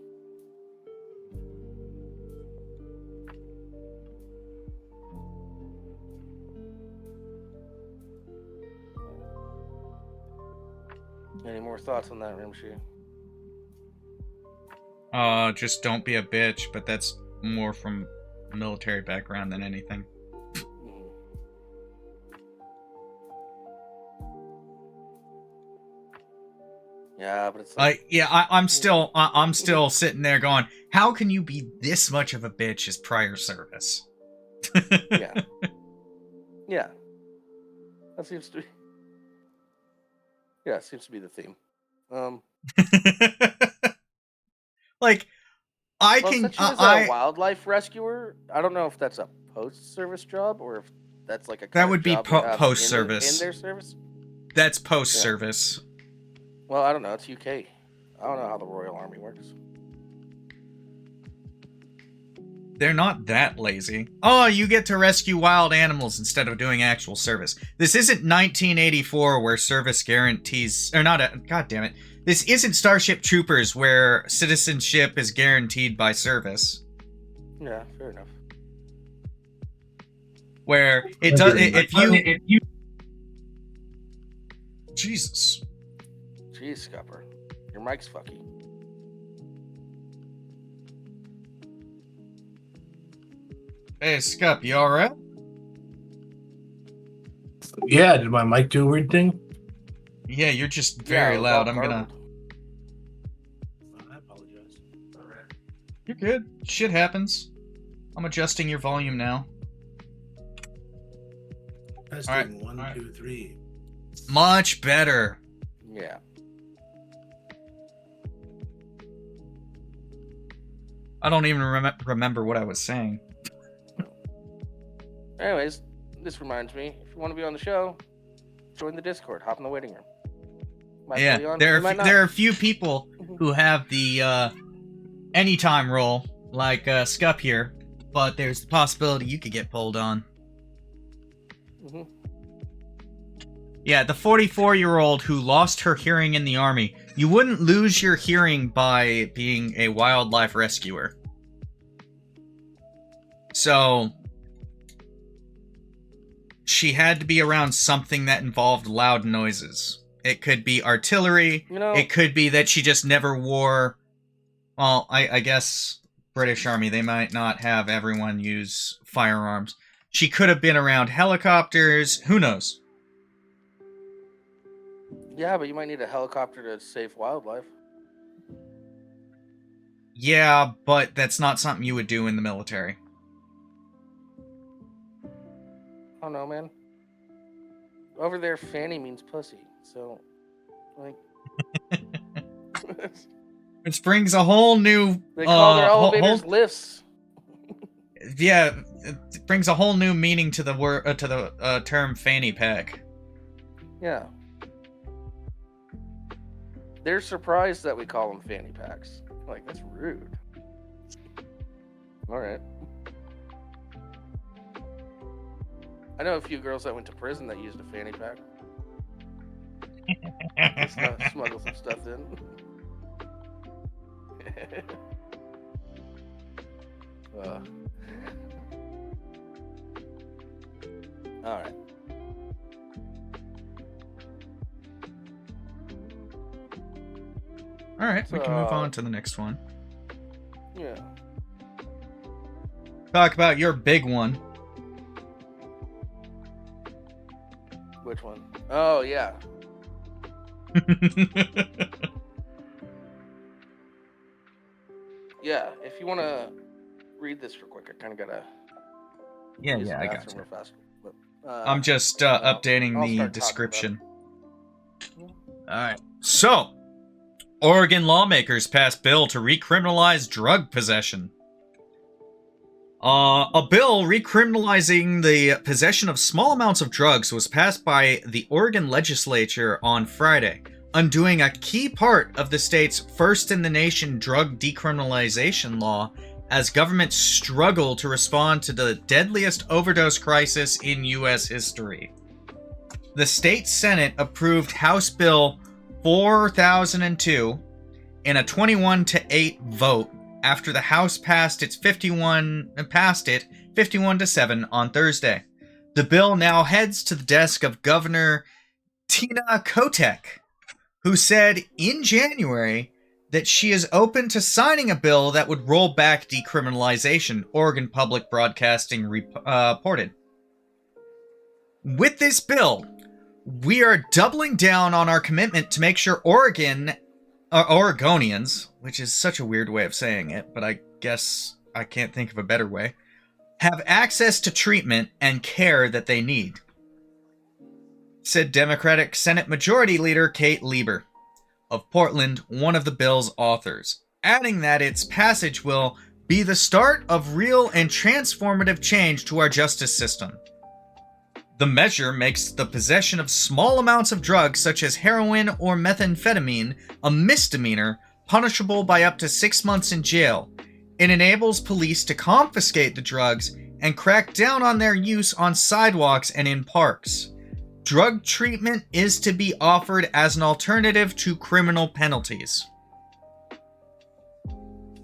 Speaker 1: Any more thoughts on that, Rimshee?
Speaker 2: Just don't be a bitch, but that's more from military background than anything.
Speaker 1: Yeah, but it's like,
Speaker 2: I'm still sitting there going, how can you be this much of a bitch as prior service?
Speaker 1: yeah, yeah. That seems to be, yeah, it seems to be the theme.
Speaker 2: Like, I
Speaker 1: Well,
Speaker 2: can,
Speaker 1: since she was a wildlife rescuer, I don't know if that's a post-service job or if that's like a
Speaker 2: that
Speaker 1: kind of
Speaker 2: would be
Speaker 1: job they have
Speaker 2: post
Speaker 1: in
Speaker 2: service.
Speaker 1: their service.
Speaker 2: That's post
Speaker 1: Yeah.
Speaker 2: service.
Speaker 1: Well, I don't know. It's UK. I don't know how the Royal Army works.
Speaker 2: They're not that lazy. Oh, you get to rescue wild animals instead of doing actual service. This isn't 1984 where service guarantees, or not a, god damn it. This isn't Starship Troopers where citizenship is guaranteed by service.
Speaker 1: Yeah, fair enough.
Speaker 2: Where it does, if you... Jesus.
Speaker 1: Jeez, Skupper. Your mic's fucky.
Speaker 2: Hey, Skup, you alright?
Speaker 3: Yeah, did my mic do a weird thing?
Speaker 2: Yeah, you're just very loud. I'm gonna...
Speaker 3: I apologize. Alright.
Speaker 2: You're good. Shit happens. I'm adjusting your volume now.
Speaker 3: Testing.
Speaker 2: Alright.
Speaker 3: 1, 2, 3.
Speaker 2: Much better.
Speaker 1: Yeah.
Speaker 2: I don't even remember what I was saying.
Speaker 1: Anyways, this reminds me, if you want to be on the show, join the Discord. Hop in the waiting room. Might
Speaker 2: Yeah,
Speaker 1: be on,
Speaker 2: there
Speaker 1: might not.
Speaker 2: are a few people who have the anytime role, like Skup here, but there's the possibility you could get pulled on.
Speaker 1: Mm-hmm.
Speaker 2: Yeah, the 44-year-old who lost her hearing in the army. You wouldn't lose your hearing by being a wildlife rescuer. So she had to be around something that involved loud noises. It could be artillery. It could be that she just never wore... Well, I guess British Army, they might not have everyone use firearms. She could have been around helicopters. Who knows?
Speaker 1: Yeah, but you might need a helicopter to save wildlife.
Speaker 2: Yeah, but that's not something you would do in the military.
Speaker 1: I don't know, man. Over there, fanny means pussy. So, like...
Speaker 2: Which brings a whole new...
Speaker 1: They call their elevators lifts.
Speaker 2: Yeah, it brings a whole new meaning to the word term fanny pack.
Speaker 1: Yeah. They're surprised that we call them fanny packs. Like, that's rude. Alright. I know a few girls that went to prison that used a fanny pack. Smuggle some stuff in. Alright.
Speaker 2: Alright, we can move on to the next one.
Speaker 1: Yeah.
Speaker 2: Talk about your big one.
Speaker 1: Which one? Oh, yeah. Yeah, if you want to read this real quick, I kind of gotta.
Speaker 2: Yeah, I got you.
Speaker 1: Real fast. But,
Speaker 2: I'm just updating the description. Alright. So, Oregon lawmakers passed bill to recriminalize drug possession. A bill recriminalizing the possession of small amounts of drugs was passed by the Oregon legislature on Friday, undoing a key part of the state's first-in-the-nation drug decriminalization law as governments struggle to respond to the deadliest overdose crisis in U.S. history. The state Senate approved House Bill 4002 in a 21-8 vote after the House passed it 51-7 on Thursday. The bill now heads to the desk of Governor Tina Kotek, who said in January that she is open to signing a bill that would roll back decriminalization, Oregon Public Broadcasting reported. With this bill, we are doubling down on our commitment to make sure Oregon Oregonians, which is such a weird way of saying it, but I guess I can't think of a better way, have access to treatment and care that they need, said Democratic Senate Majority Leader Kate Lieber of Portland, one of the bill's authors, adding that its passage will be the start of real and transformative change to our justice system. The measure makes the possession of small amounts of drugs such as heroin or methamphetamine a misdemeanor, punishable by up to 6 months in jail. It enables police to confiscate the drugs and crack down on their use on sidewalks and in parks. Drug treatment is to be offered as an alternative to criminal penalties.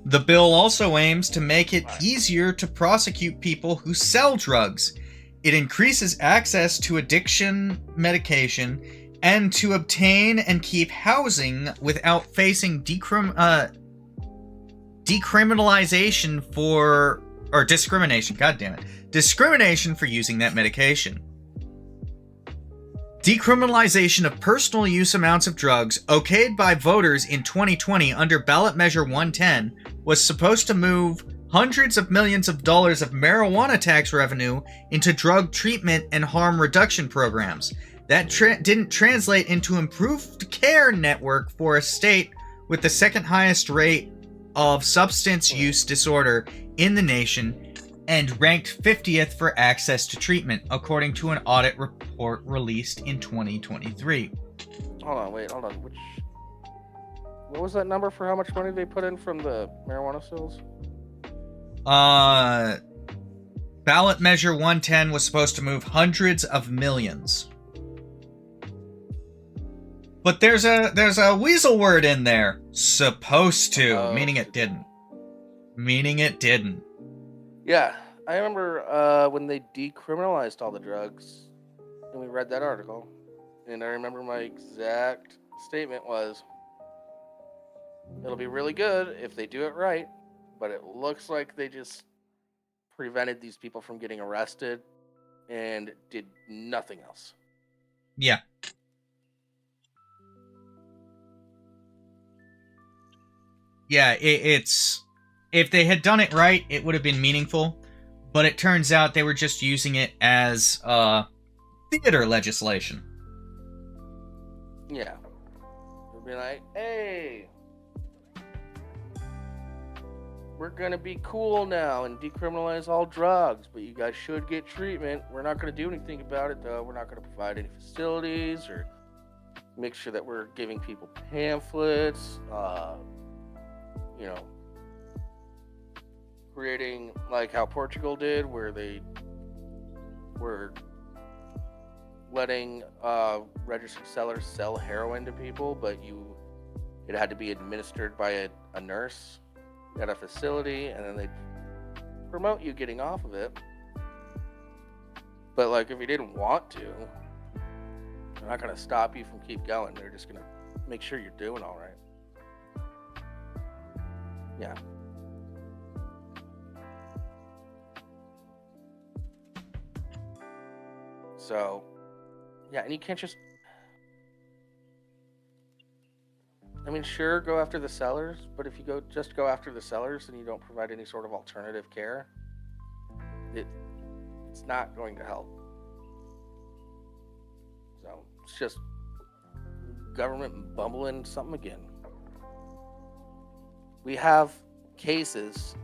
Speaker 2: The bill also aims to make it easier to prosecute people who sell drugs. It increases access to addiction medication and to obtain and keep housing without facing decriminalization for... or discrimination, discrimination for using that medication. Decriminalization of personal use amounts of drugs, okayed by voters in 2020 under ballot measure 110, was supposed to move hundreds of millions of dollars of marijuana tax revenue into drug treatment and harm reduction programs. That didn't translate into improved care network for a state with the second highest rate of substance use disorder in the nation and ranked 50th for access to treatment, according to an audit report released in 2023.
Speaker 1: Hold on. What was that number for how much money they put in from the marijuana sales?
Speaker 2: Ballot measure 110 was supposed to move hundreds of millions. But there's a weasel word in there. Supposed to, meaning it didn't.
Speaker 1: Yeah, I remember when they decriminalized all the drugs, and we read that article, and I remember my exact statement was, it'll be really good if they do it right, but it looks like they just prevented these people from getting arrested and did nothing else.
Speaker 2: Yeah. Yeah, it's... If they had done it right, it would have been meaningful, but it turns out they were just using it as theater legislation.
Speaker 1: Yeah. They'll be like, hey, we're going to be cool now and decriminalize all drugs, but you guys should get treatment. We're not going to do anything about it, though. We're not going to provide any facilities or make sure that we're giving people pamphlets, creating like how Portugal did, where they were letting registered sellers sell heroin to people, but it had to be administered by a nurse at a facility, and then they promote you getting off of it. But like if you didn't want to, they're not going to stop you from keep going. They're just going to make sure you're doing all right. Yeah. So, yeah, and you can't just... I mean, sure, go after the sellers, but if you go after the sellers and you don't provide any sort of alternative care, it's not going to help. So, it's just government bumbling something again. We have cases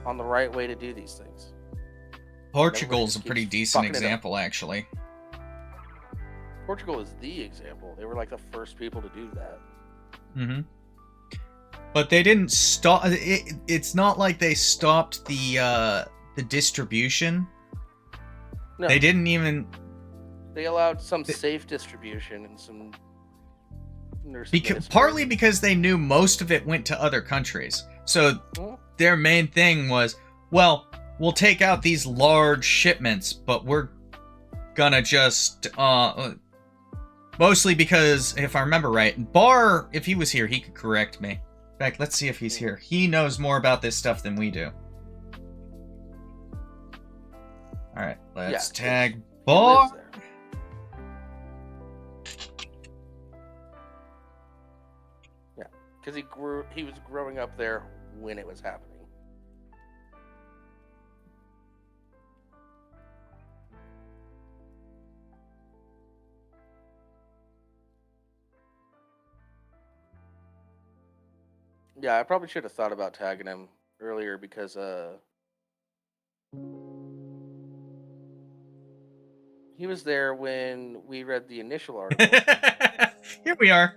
Speaker 1: on the right way to do these things.
Speaker 2: Portugal's a pretty decent example, actually.
Speaker 1: Portugal is the example. They were like the first people to do that.
Speaker 2: Mm-hmm. But they didn't stop. It's not like they stopped the distribution. No. They didn't even.
Speaker 1: They allowed some safe distribution and some nursing.
Speaker 2: Partly because they knew most of it went to other countries. So their main thing was, well, we'll take out these large shipments, but we're gonna just mostly because, if I remember right, Barr, if he was here, he could correct me. In fact, let's see if he's here. He knows more about this stuff than we do. Alright, let's tag Barr.
Speaker 1: Yeah, because he was growing up there when it was happening. Yeah, I probably should have thought about tagging him earlier because he was there when we read the initial article.
Speaker 2: Here we are.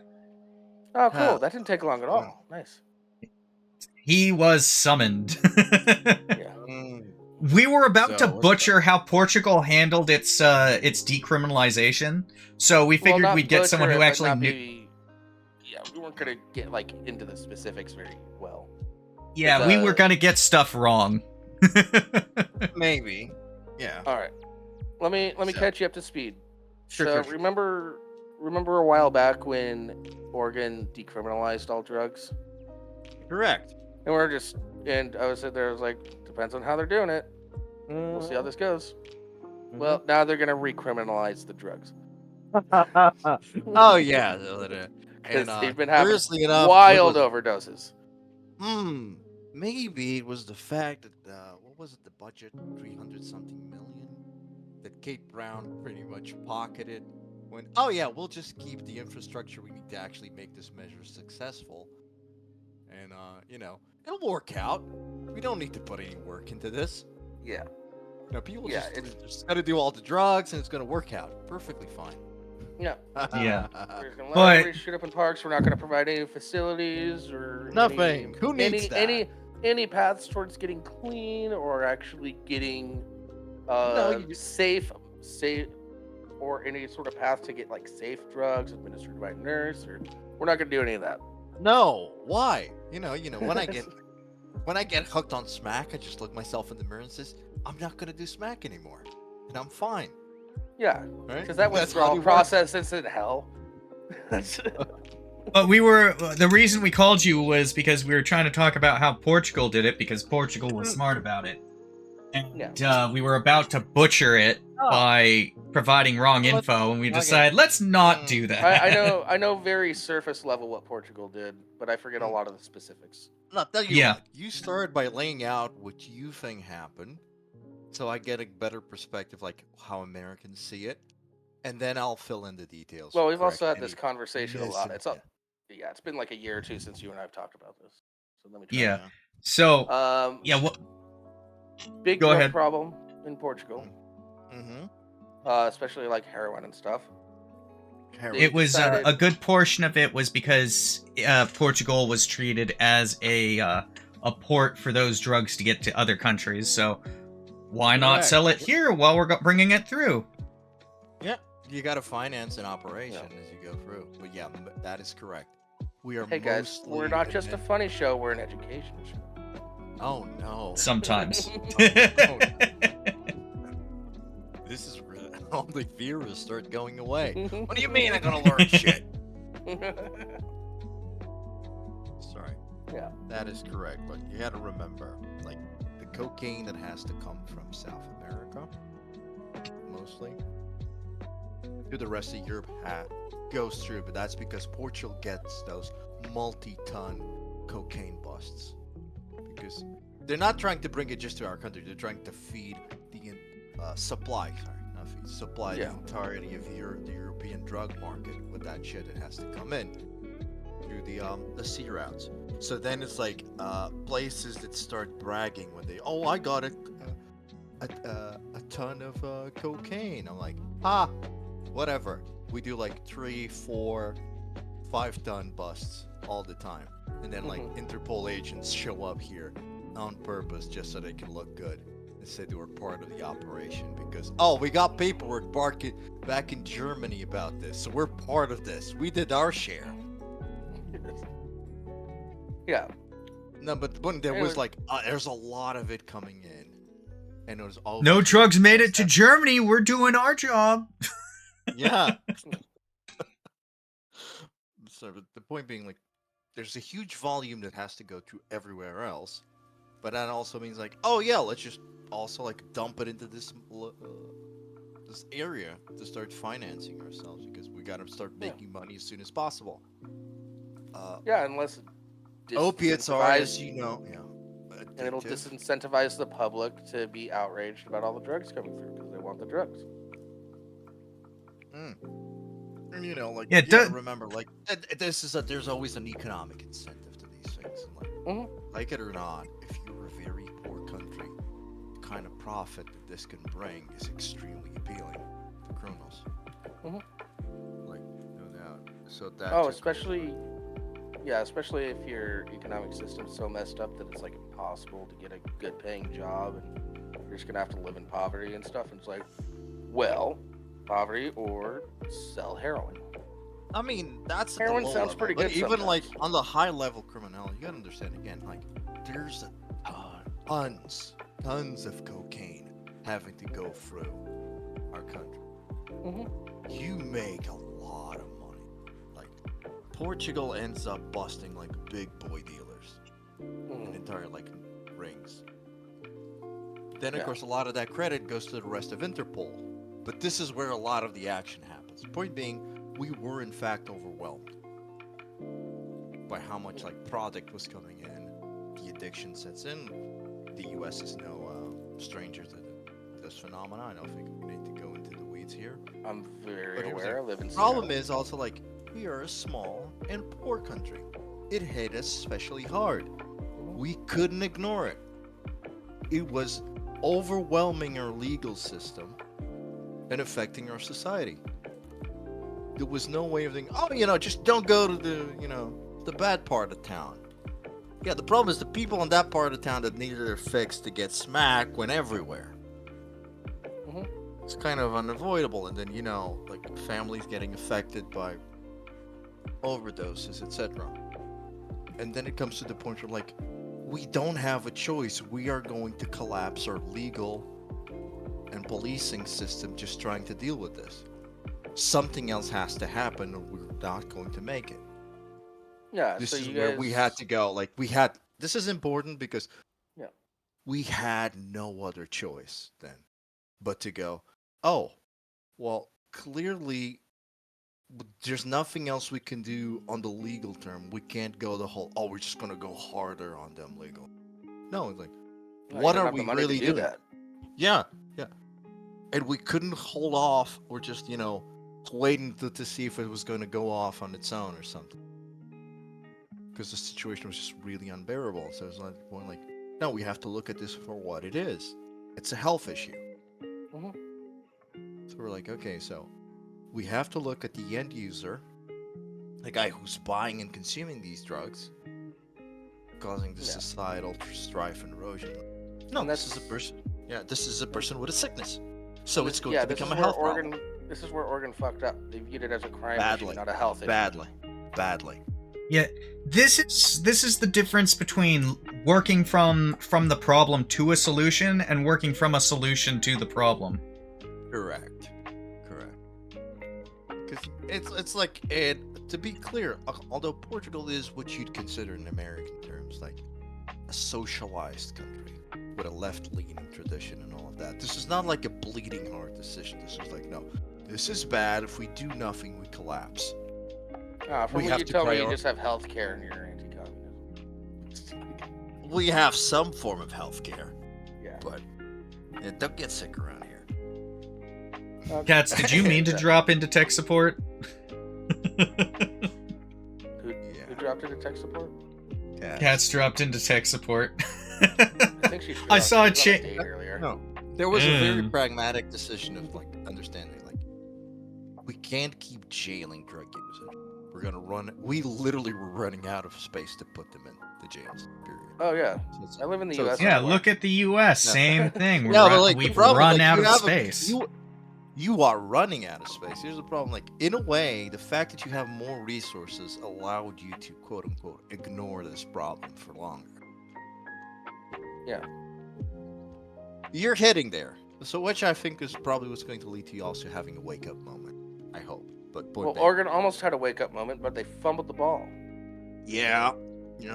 Speaker 1: Oh, cool. That didn't take long at all. Nice.
Speaker 2: He was summoned.
Speaker 1: Yeah.
Speaker 2: We were about to
Speaker 4: So,
Speaker 2: butcher how Portugal handled its decriminalization, so we figured
Speaker 1: not
Speaker 2: we'd get someone
Speaker 1: butcher
Speaker 2: who
Speaker 1: it, but
Speaker 2: actually
Speaker 1: not
Speaker 2: knew.
Speaker 1: Yeah, we weren't gonna get like into the specifics very well.
Speaker 2: Yeah, we were gonna get stuff wrong.
Speaker 4: maybe. Yeah.
Speaker 1: All right. Let me
Speaker 4: So-
Speaker 1: catch you up to speed.
Speaker 4: Sure.
Speaker 1: Remember a while back when Oregon decriminalized all drugs?
Speaker 4: Correct.
Speaker 1: And I was sitting there, I was like, depends on how they're doing it. We'll see how this goes. Well, now they're gonna recriminalize the drugs.
Speaker 4: Oh yeah.
Speaker 1: Because
Speaker 4: And,
Speaker 1: they've been having
Speaker 4: curiously enough,
Speaker 1: wild
Speaker 4: what was
Speaker 1: overdoses.
Speaker 4: maybe it was the fact that what was it? The budget, 300-something million, that Kate Brown pretty much pocketed. When we'll just keep the infrastructure we need to actually make this measure successful, and it'll work out. We don't need to put any work into this.
Speaker 1: Yeah.
Speaker 4: People
Speaker 1: Yeah,
Speaker 4: just got to do all the drugs, and it's gonna work out perfectly fine.
Speaker 1: Yeah.
Speaker 2: Yeah.
Speaker 1: We're gonna let
Speaker 2: But-
Speaker 1: everybody shoot up in parks. We're not gonna provide any facilities or
Speaker 4: Nothing. Who needs that?
Speaker 1: any paths towards getting clean or actually getting
Speaker 4: you-
Speaker 1: safe or any sort of path to get like safe drugs administered by a nurse, or we're not gonna do any of that.
Speaker 4: No, why? When I get hooked on smack, I just look myself in the mirror and says, I'm not gonna do smack anymore, and I'm fine.
Speaker 1: Yeah,
Speaker 4: Right?
Speaker 1: because that
Speaker 4: That's how
Speaker 1: withdrawal
Speaker 4: we work.
Speaker 1: process is in hell.
Speaker 2: But the reason we called you was because we were trying to talk about how Portugal did it, because Portugal was smart about it. And we were about to butcher it by providing wrong info, and we decided, let's not do that.
Speaker 1: I know very surface level what Portugal did, but I forget a lot of the specifics.
Speaker 4: I'll tell you
Speaker 2: Yeah.
Speaker 4: what, you start by laying out what you think happened, so I get a better perspective, like how Americans see it, and then I'll fill in the details.
Speaker 1: Well, we've
Speaker 4: correct
Speaker 1: also had
Speaker 4: any
Speaker 1: this conversation a lot.
Speaker 4: missing-
Speaker 1: It's been like a year or two since you and I have talked about this. So let me try.
Speaker 2: Yeah. So,
Speaker 1: Yeah. Big
Speaker 2: Go
Speaker 1: drug
Speaker 2: ahead.
Speaker 1: problem in Portugal,
Speaker 4: Mm-hmm.
Speaker 1: especially like heroin and stuff.
Speaker 2: it was
Speaker 1: decided-
Speaker 2: a good portion of it was because Portugal was treated as a port for those drugs to get to other countries. So why not
Speaker 4: Correct.
Speaker 2: sell it here while we're bringing it through?
Speaker 4: Yeah, you got to finance an operation as you go through. But yeah, that is correct. We are
Speaker 1: Hey guys,
Speaker 4: mostly
Speaker 1: we're not just a
Speaker 4: admin-
Speaker 1: funny show; we're an education show.
Speaker 4: Oh no.
Speaker 2: Sometimes.
Speaker 4: This is really all the fears start going away. What do you mean I'm gonna learn shit? Sorry.
Speaker 1: Yeah.
Speaker 4: That is correct, but you gotta remember, like, the cocaine that has to come from South America, mostly, to the rest of Europe goes through, but that's because Portugal gets those multi-ton cocaine busts. Because they're not trying to bring it just to our country, they're trying to feed the supply, the entirety of the European drug market with that shit that has to come in through the sea routes. So then it's like places that start bragging when they, I got a ton of cocaine. I'm like, whatever. We do like 3, 4, 5-ton busts all the time, and then like Interpol agents show up here on purpose just so they can look good and say they were part of the operation because we got paperwork back in Germany about this, so we're part of this. We did our share.
Speaker 1: Yeah.
Speaker 4: No, but when there was like, there's a lot of it coming in, and it was all
Speaker 2: No drugs made it to Germany. We're doing our job.
Speaker 4: Yeah. So but the point being, like, there's a huge volume that has to go through everywhere else, but that also means like, let's just also like dump it into this this area to start financing ourselves because we gotta start making money as soon as possible.
Speaker 1: Yeah, unless
Speaker 4: Opiates are,
Speaker 1: disincentivize-
Speaker 4: as you know,
Speaker 1: and it'll
Speaker 4: addictive.
Speaker 1: disincentivize the public to be outraged about all the drugs coming through because they want the drugs.
Speaker 4: And you know, like
Speaker 2: Yeah,
Speaker 4: you gotta remember, like there's always an economic incentive to these things. And, like, like it or not, if you're a very poor country, the kind of profit that this can bring is extremely appealing to criminals. Like, no doubt. So that.
Speaker 1: Especially if your economic system's so messed up that it's like impossible to get a good paying job and you're just gonna have to live in poverty and stuff. And it's like, well, poverty or sell heroin.
Speaker 4: I mean, that's at the
Speaker 1: Heroin
Speaker 4: low
Speaker 1: sounds
Speaker 4: level,
Speaker 1: pretty
Speaker 4: but
Speaker 1: good
Speaker 4: even like
Speaker 1: sometimes.
Speaker 4: on the high level criminality, you gotta understand again, like there's tons of cocaine having to go through our country. You make a lot of money. Like Portugal ends up busting like big boy dealers in entire like rings. Then of course a lot of that credit goes to the rest of Interpol. But this is where a lot of the action happens. Point being, we were in fact overwhelmed by how much like product was coming in. The addiction sets in. The U.S. is no stranger to this phenomenon. I don't think we need to go into the weeds here.
Speaker 1: I'm
Speaker 4: But
Speaker 1: very
Speaker 4: here's
Speaker 1: aware. I live in
Speaker 4: The problem
Speaker 1: Seattle.
Speaker 4: is also like we are a small and poor country. It hit us especially hard. We couldn't ignore it. It was overwhelming our legal system and affecting our society. There was no way of thinking, just don't go to the bad part of town. Yeah, the problem is the people in that part of town that needed their fix to get smacked went everywhere. It's kind of unavoidable. And then, like families getting affected by overdoses, etc. And then it comes to the point where, like, we don't have a choice. We are going to collapse our legal and policing system just trying to deal with this. Something else has to happen or we're not going to make it.
Speaker 1: Yeah,
Speaker 4: This
Speaker 1: so
Speaker 4: is
Speaker 1: you
Speaker 4: where
Speaker 1: guys,
Speaker 4: we had to go. Like, this is important because we had no other choice then but to go, oh, well, clearly there's nothing else we can do on the legal term. We can't go the whole, we're just going to go harder on them legal. No, it's like,
Speaker 1: No, you
Speaker 4: what
Speaker 1: don't
Speaker 4: are
Speaker 1: have the
Speaker 4: we
Speaker 1: money to
Speaker 4: really
Speaker 1: do
Speaker 4: doing?
Speaker 1: that.
Speaker 4: Yeah. And we couldn't hold off or just, waiting to see if it was going to go off on its own or something. Because the situation was just really unbearable. So it's like, no, we have to look at this for what it is. It's a health issue. So we're like, okay, so we have to look at the end user, the guy who's buying and consuming these drugs, causing the societal strife and erosion. No,
Speaker 1: And
Speaker 4: this is a person. Yeah, this is a person with a sickness. So it's going to
Speaker 1: this
Speaker 4: become
Speaker 1: is
Speaker 4: a
Speaker 1: where
Speaker 4: health problem.
Speaker 1: This is where Oregon fucked up. They viewed it as a crime
Speaker 4: Badly.
Speaker 1: issue, not a health issue.
Speaker 4: Badly.
Speaker 2: Yeah, this is the difference between working from the problem to a solution and working from a solution to the problem.
Speaker 4: Correct. Because it's like, and to be clear, although Portugal is what you'd consider in American terms like a socialized country with a left-leaning tradition and all of that, this is not like a bleeding heart decision. This is like, no, this is bad. If we do nothing, we collapse.
Speaker 1: From
Speaker 4: We
Speaker 1: what
Speaker 4: have
Speaker 1: you
Speaker 4: to
Speaker 1: tell me, you
Speaker 4: prior-
Speaker 1: just have health care and you're anti-communism.
Speaker 4: We have some form of health care,
Speaker 1: Yeah.
Speaker 4: but don't get sick around here.
Speaker 2: Cats, did you mean to drop into tech support?
Speaker 1: Who dropped into tech support?
Speaker 2: Cats dropped into tech support.
Speaker 1: I think she's
Speaker 2: I saw a
Speaker 1: she was on
Speaker 2: chick.
Speaker 1: date earlier.
Speaker 4: No, there was a very
Speaker 2: Mm.
Speaker 4: pragmatic decision of like understanding, like we can't keep jailing drug users. We're gonna run. We literally were running out of space to put them in the jails. Period.
Speaker 1: Oh yeah,
Speaker 4: So it's-
Speaker 1: I live in the
Speaker 4: so
Speaker 1: U.S.
Speaker 4: it's-
Speaker 2: Yeah,
Speaker 1: anyway.
Speaker 2: look at the U.S.
Speaker 4: Yeah.
Speaker 2: Same thing.
Speaker 4: Yeah, but like the
Speaker 2: We've
Speaker 4: problem is,
Speaker 2: run
Speaker 4: like,
Speaker 2: out
Speaker 4: you
Speaker 2: of
Speaker 4: have
Speaker 2: space.
Speaker 4: you are running out of space. Here's the problem: like in a way, the fact that you have more resources allowed you to quote unquote ignore this problem for longer.
Speaker 1: Yeah.
Speaker 4: You're heading there. So which I think is probably what's going to lead to you also having a wake up moment. I hope. But point
Speaker 1: Well,
Speaker 4: being-
Speaker 1: Oregon almost had a wake up moment, but they fumbled the ball.
Speaker 4: Yeah.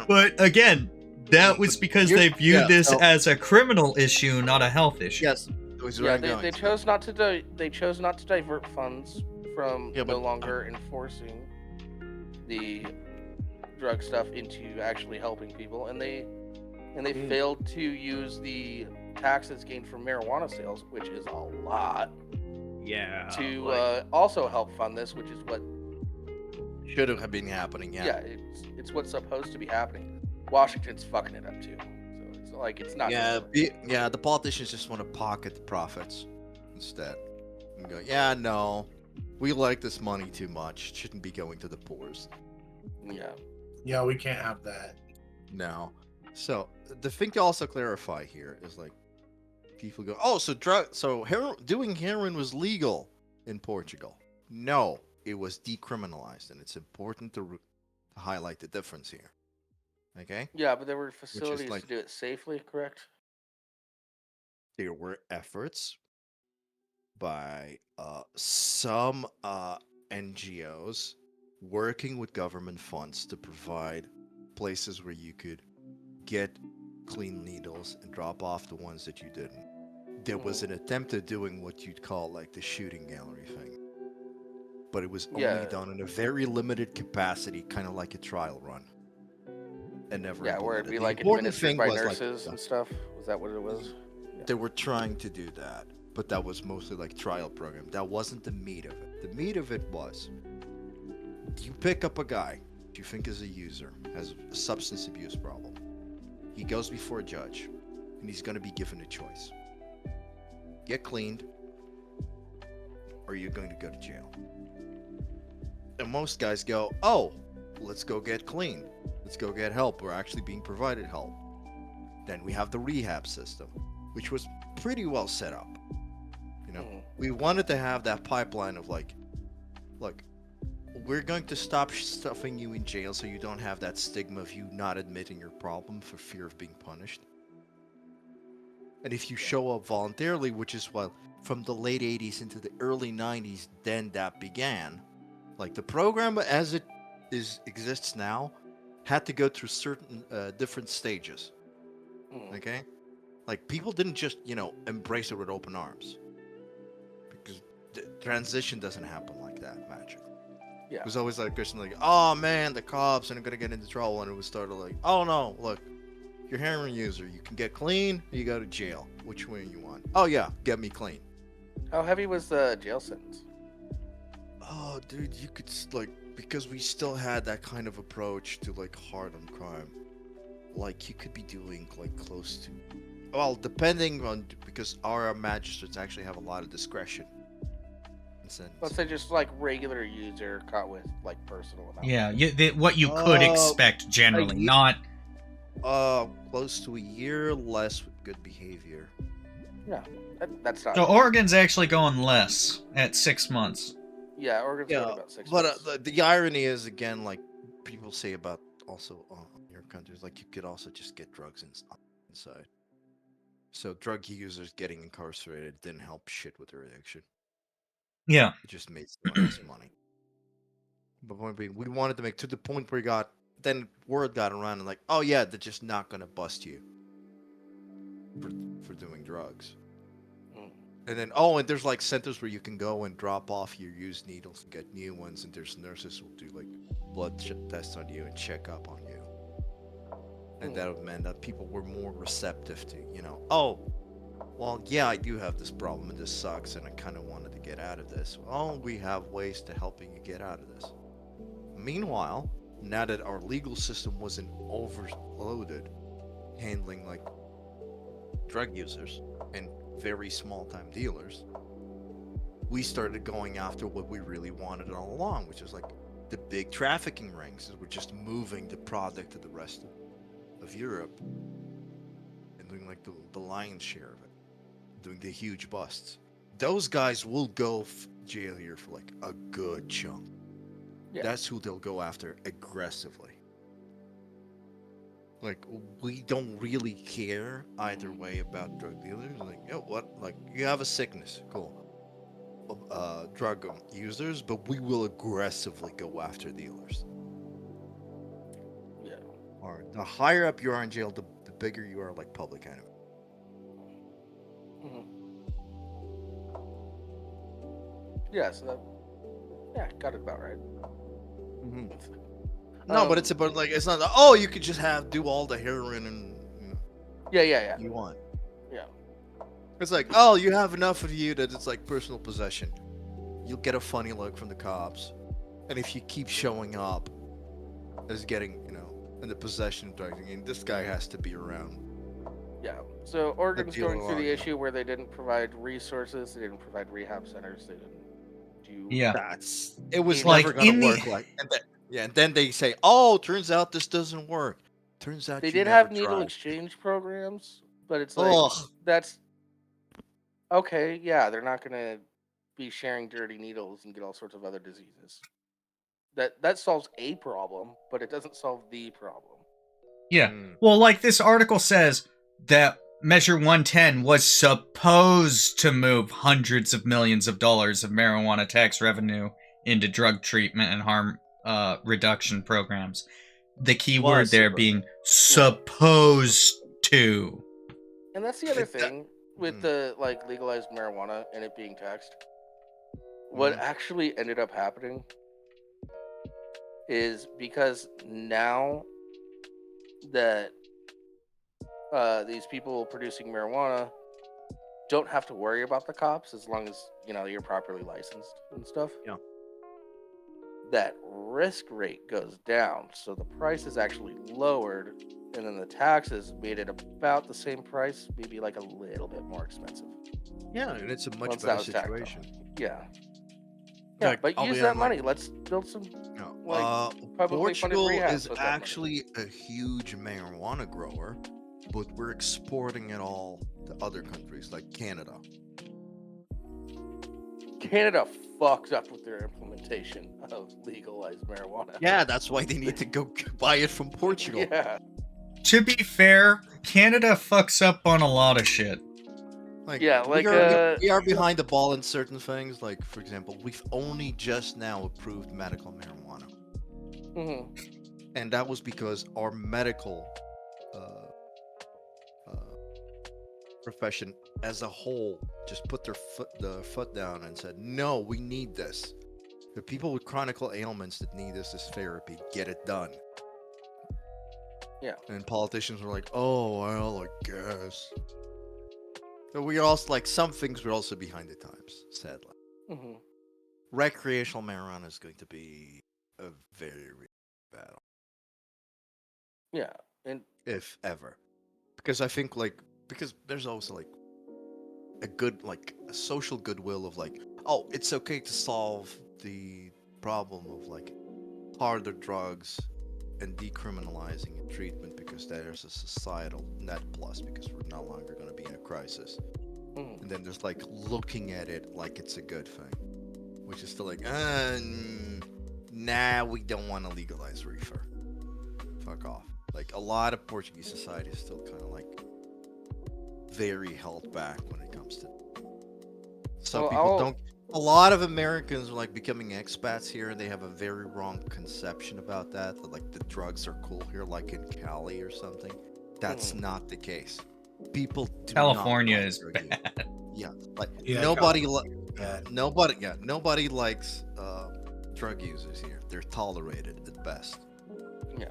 Speaker 2: But again, that was because they viewed this
Speaker 4: so-
Speaker 2: as a criminal issue, not a health issue.
Speaker 4: Yes. It was
Speaker 1: Yeah,
Speaker 4: where
Speaker 1: they chose not to. They chose not to divert funds from
Speaker 4: Yeah,
Speaker 1: no
Speaker 4: but-
Speaker 1: longer enforcing the drug stuff into actually helping people, and they
Speaker 4: Mm.
Speaker 1: failed to use the taxes gained from marijuana sales, which is a lot,
Speaker 5: Yeah.
Speaker 1: to
Speaker 5: like,
Speaker 1: also help fund this, which is what
Speaker 4: Should have been happening.
Speaker 1: yeah, it's what's supposed to be happening. Washington's fucking it up too, so it's like it's not
Speaker 4: Yeah,
Speaker 1: just like,
Speaker 4: yeah. The politicians just want to pocket the profits instead, and go, yeah, no, we like this money too much. It shouldn't be going to the poorest.
Speaker 1: yeah.
Speaker 3: Yeah, we can't have that.
Speaker 4: No. So the thing to also clarify here is like, people go, oh, so doing heroin was legal in Portugal. No, it was decriminalized, and it's important to highlight the difference here. Okay,
Speaker 1: Yeah, but there were facilities
Speaker 4: like-
Speaker 1: to do it safely, correct?
Speaker 4: there were efforts by some NGOs working with government funds to provide places where you could get clean needles and drop off the ones that you didn't. There was an attempt at doing what you'd call like the shooting gallery thing, but it was only
Speaker 1: Yeah.
Speaker 4: done in a very limited capacity, kind of like a trial run, and never
Speaker 1: Yeah, where it'd
Speaker 4: implemented.
Speaker 1: be
Speaker 4: The
Speaker 1: like
Speaker 4: important
Speaker 1: administered
Speaker 4: thing
Speaker 1: by
Speaker 4: was, like,
Speaker 1: nurses and stuff. Was that what it was?
Speaker 4: they were trying to do that, but that was mostly like trial program. That wasn't the meat of it. The meat of it was, you pick up a guy you think is a user, has a substance abuse problem. He goes before a judge, and he's going to be given a choice. Get cleaned, or you're going to go to jail. And most guys go, oh, let's go get clean. Let's go get help. We're actually being provided help. Then we have the rehab system, which was pretty well set up. You know, we wanted to have that pipeline of like, look, we're going to stop stuffing you in jail so you don't have that stigma of you not admitting your problem for fear of being punished. And if you show up voluntarily, which is what, from the late 80s into the early 90s, then that began. Like, the program as it exists now had to go through certain different stages. Okay? Like, people didn't just, embrace it with open arms. Because the transition doesn't happen like that, magic.
Speaker 1: Yeah.
Speaker 4: It was always like a question like, oh man, the cops are gonna get into trouble, and it was started like, oh no, look, you're a heroin user, you can get clean, or you go to jail. Which one you want? Oh yeah, get me clean.
Speaker 1: How heavy was the jail sentence?
Speaker 4: Oh dude, you could because we still had that kind of approach to like hard on crime. Like you could be doing like close to, well, depending on, because our magistrates actually have a lot of discretion.
Speaker 1: Let's say just like regular user caught with like personal amount.
Speaker 2: Yeah, what you could expect generally,
Speaker 4: ye-
Speaker 2: not.
Speaker 4: Close to a year, less with good behavior.
Speaker 1: Yeah, that's not.
Speaker 2: So Oregon's actually going less at 6 months.
Speaker 1: Yeah, Oregon's going about 6
Speaker 4: But
Speaker 1: months.
Speaker 4: the irony is, again, like people say about also your countries, like you could also just get drugs inside. So drug users getting incarcerated didn't help shit with their addiction.
Speaker 2: Yeah.
Speaker 4: It just made someone else money. But point being, we wanted to make to the point where then word got around and like, oh yeah, they're just not gonna bust you for doing drugs. And then and there's like centers where you can go and drop off your used needles and get new ones, and there's nurses who will do like blood tests on you and check up on you. And that meant that people were more receptive to, oh, well, yeah, I do have this problem and this sucks and I kind of wanted to get out of this. Well, we have ways to helping you get out of this. Meanwhile, now that our legal system wasn't overloaded handling like drug users and very small time dealers, we started going after what we really wanted all along, which is like the big trafficking rings that were just moving the product to the rest of Europe and doing like the lion's share of it, doing the huge busts. Those guys will go jail here for like a good chunk. Yeah. That's who they'll go after aggressively. Like, we don't really care either way about drug dealers. Like, like, you have a sickness, cool. Drug users, but we will aggressively go after dealers.
Speaker 1: Yeah.
Speaker 4: Or the higher up you are in jail, the bigger you are like public enemy.
Speaker 1: Yeah, so got it about right.
Speaker 4: No, but it's about like it's not. Oh, you could just do all the heroin and
Speaker 1: Yeah.
Speaker 4: you want.
Speaker 1: Yeah.
Speaker 4: It's like, oh, you have enough of you that it's like personal possession. You'll get a funny look from the cops, and if you keep showing up as getting, in the possession of drugs, this guy has to be around.
Speaker 1: Yeah. So Oregon's
Speaker 4: deal
Speaker 1: going through the
Speaker 4: along,
Speaker 1: issue where they didn't provide resources, they didn't provide rehab centers, they didn't do.
Speaker 2: Yeah.
Speaker 4: It was
Speaker 2: Like,
Speaker 4: never gonna
Speaker 2: in the-
Speaker 4: work. And then they say, oh, turns out this doesn't work. Turns out
Speaker 1: They
Speaker 4: you
Speaker 1: did
Speaker 4: never
Speaker 1: have needle
Speaker 4: tried.
Speaker 1: exchange programs, but it's like
Speaker 4: Ugh.
Speaker 1: that's okay. Yeah, they're not gonna be sharing dirty needles and get all sorts of other diseases. That solves a problem, but it doesn't solve the problem.
Speaker 2: Yeah.
Speaker 4: Mm.
Speaker 2: Well, like this article says that Measure 110 was supposed to move hundreds of millions of dollars of marijuana tax revenue into drug treatment and harm reduction programs. The key word there being supposed to.
Speaker 1: And that's the other thing with the like legalized marijuana and it being taxed. What actually ended up happening is because now that these people producing marijuana don't have to worry about the cops as long as you're properly licensed and stuff.
Speaker 4: Yeah.
Speaker 1: That risk rate goes down, so the price is actually lowered, and then the taxes made it about the same price, maybe like a little bit more expensive.
Speaker 4: Yeah, and it's a much
Speaker 1: Once that
Speaker 4: better
Speaker 1: was tacked on.
Speaker 4: situation.
Speaker 1: Yeah. Yeah,
Speaker 4: Like,
Speaker 1: but
Speaker 4: I'll
Speaker 1: use
Speaker 4: be
Speaker 1: that
Speaker 4: on,
Speaker 1: money. Let's build some publicly funded
Speaker 4: Portugal
Speaker 1: rehabs
Speaker 4: is
Speaker 1: with that money.
Speaker 4: actually a huge marijuana grower, but we're exporting it all to other countries like Canada.
Speaker 1: Canada fucked up with their implementation of legalized marijuana.
Speaker 4: Yeah, that's why they need to go buy it from Portugal.
Speaker 1: Yeah.
Speaker 2: To be fair, Canada fucks up on a lot of shit.
Speaker 4: We are
Speaker 1: uh,
Speaker 4: behind the ball in certain things. Like, for example, we've only just now approved medical marijuana. And that was because our medical profession as a whole just put their foot down and said, no, we need this. The people with chronic ailments that need this as therapy, get it done.
Speaker 1: Yeah.
Speaker 4: And politicians were like, oh, well, I guess. So we also, like, some things were also behind the times, sadly. Recreational marijuana is going to be a very real battle.
Speaker 1: Yeah. And
Speaker 4: if ever, because I think because there's also a social goodwill of oh, it's okay to solve the problem of harder drugs and decriminalizing and treatment because there's a societal net plus because we're no longer going to be in a crisis. And then there's looking at it like it's a good thing, which is still nah, we don't want to legalize reefer. Fuck off. A lot of Portuguese society is still kind of very held back when it comes to some people don't. A lot of Americans are becoming expats here, and they have a very wrong conception about that the drugs are cool here, like in Cali or something. That's not the case. People do
Speaker 2: California
Speaker 4: not
Speaker 2: is bad.
Speaker 4: Yeah, nobody likes drug users here. They're tolerated at best.
Speaker 1: Yeah.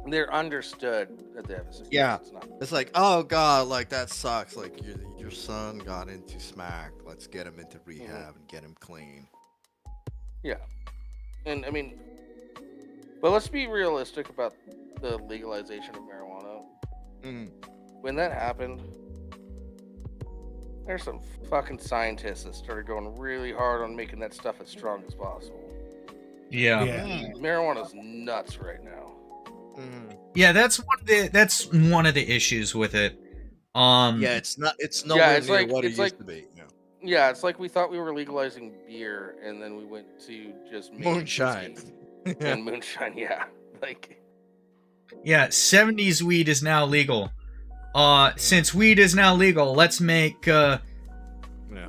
Speaker 1: They're understood that they have a situation.
Speaker 4: Yeah, it's oh god, that sucks. Your son got into smack. Let's get him into rehab and get him clean.
Speaker 1: Yeah, and I mean, but let's be realistic about the legalization of marijuana. When that happened, there's some fucking scientists that started going really hard on making that stuff as strong as possible.
Speaker 2: Yeah.
Speaker 1: Marijuana's nuts right now.
Speaker 2: Yeah, that's one of the issues with it.
Speaker 4: It's nowhere near what it used to be.
Speaker 1: Yeah, it's like we thought we were legalizing beer, and then we went to just make
Speaker 4: moonshine
Speaker 1: and moonshine. Yeah,
Speaker 2: yeah, 70s weed is now legal. Since weed is now legal, let's make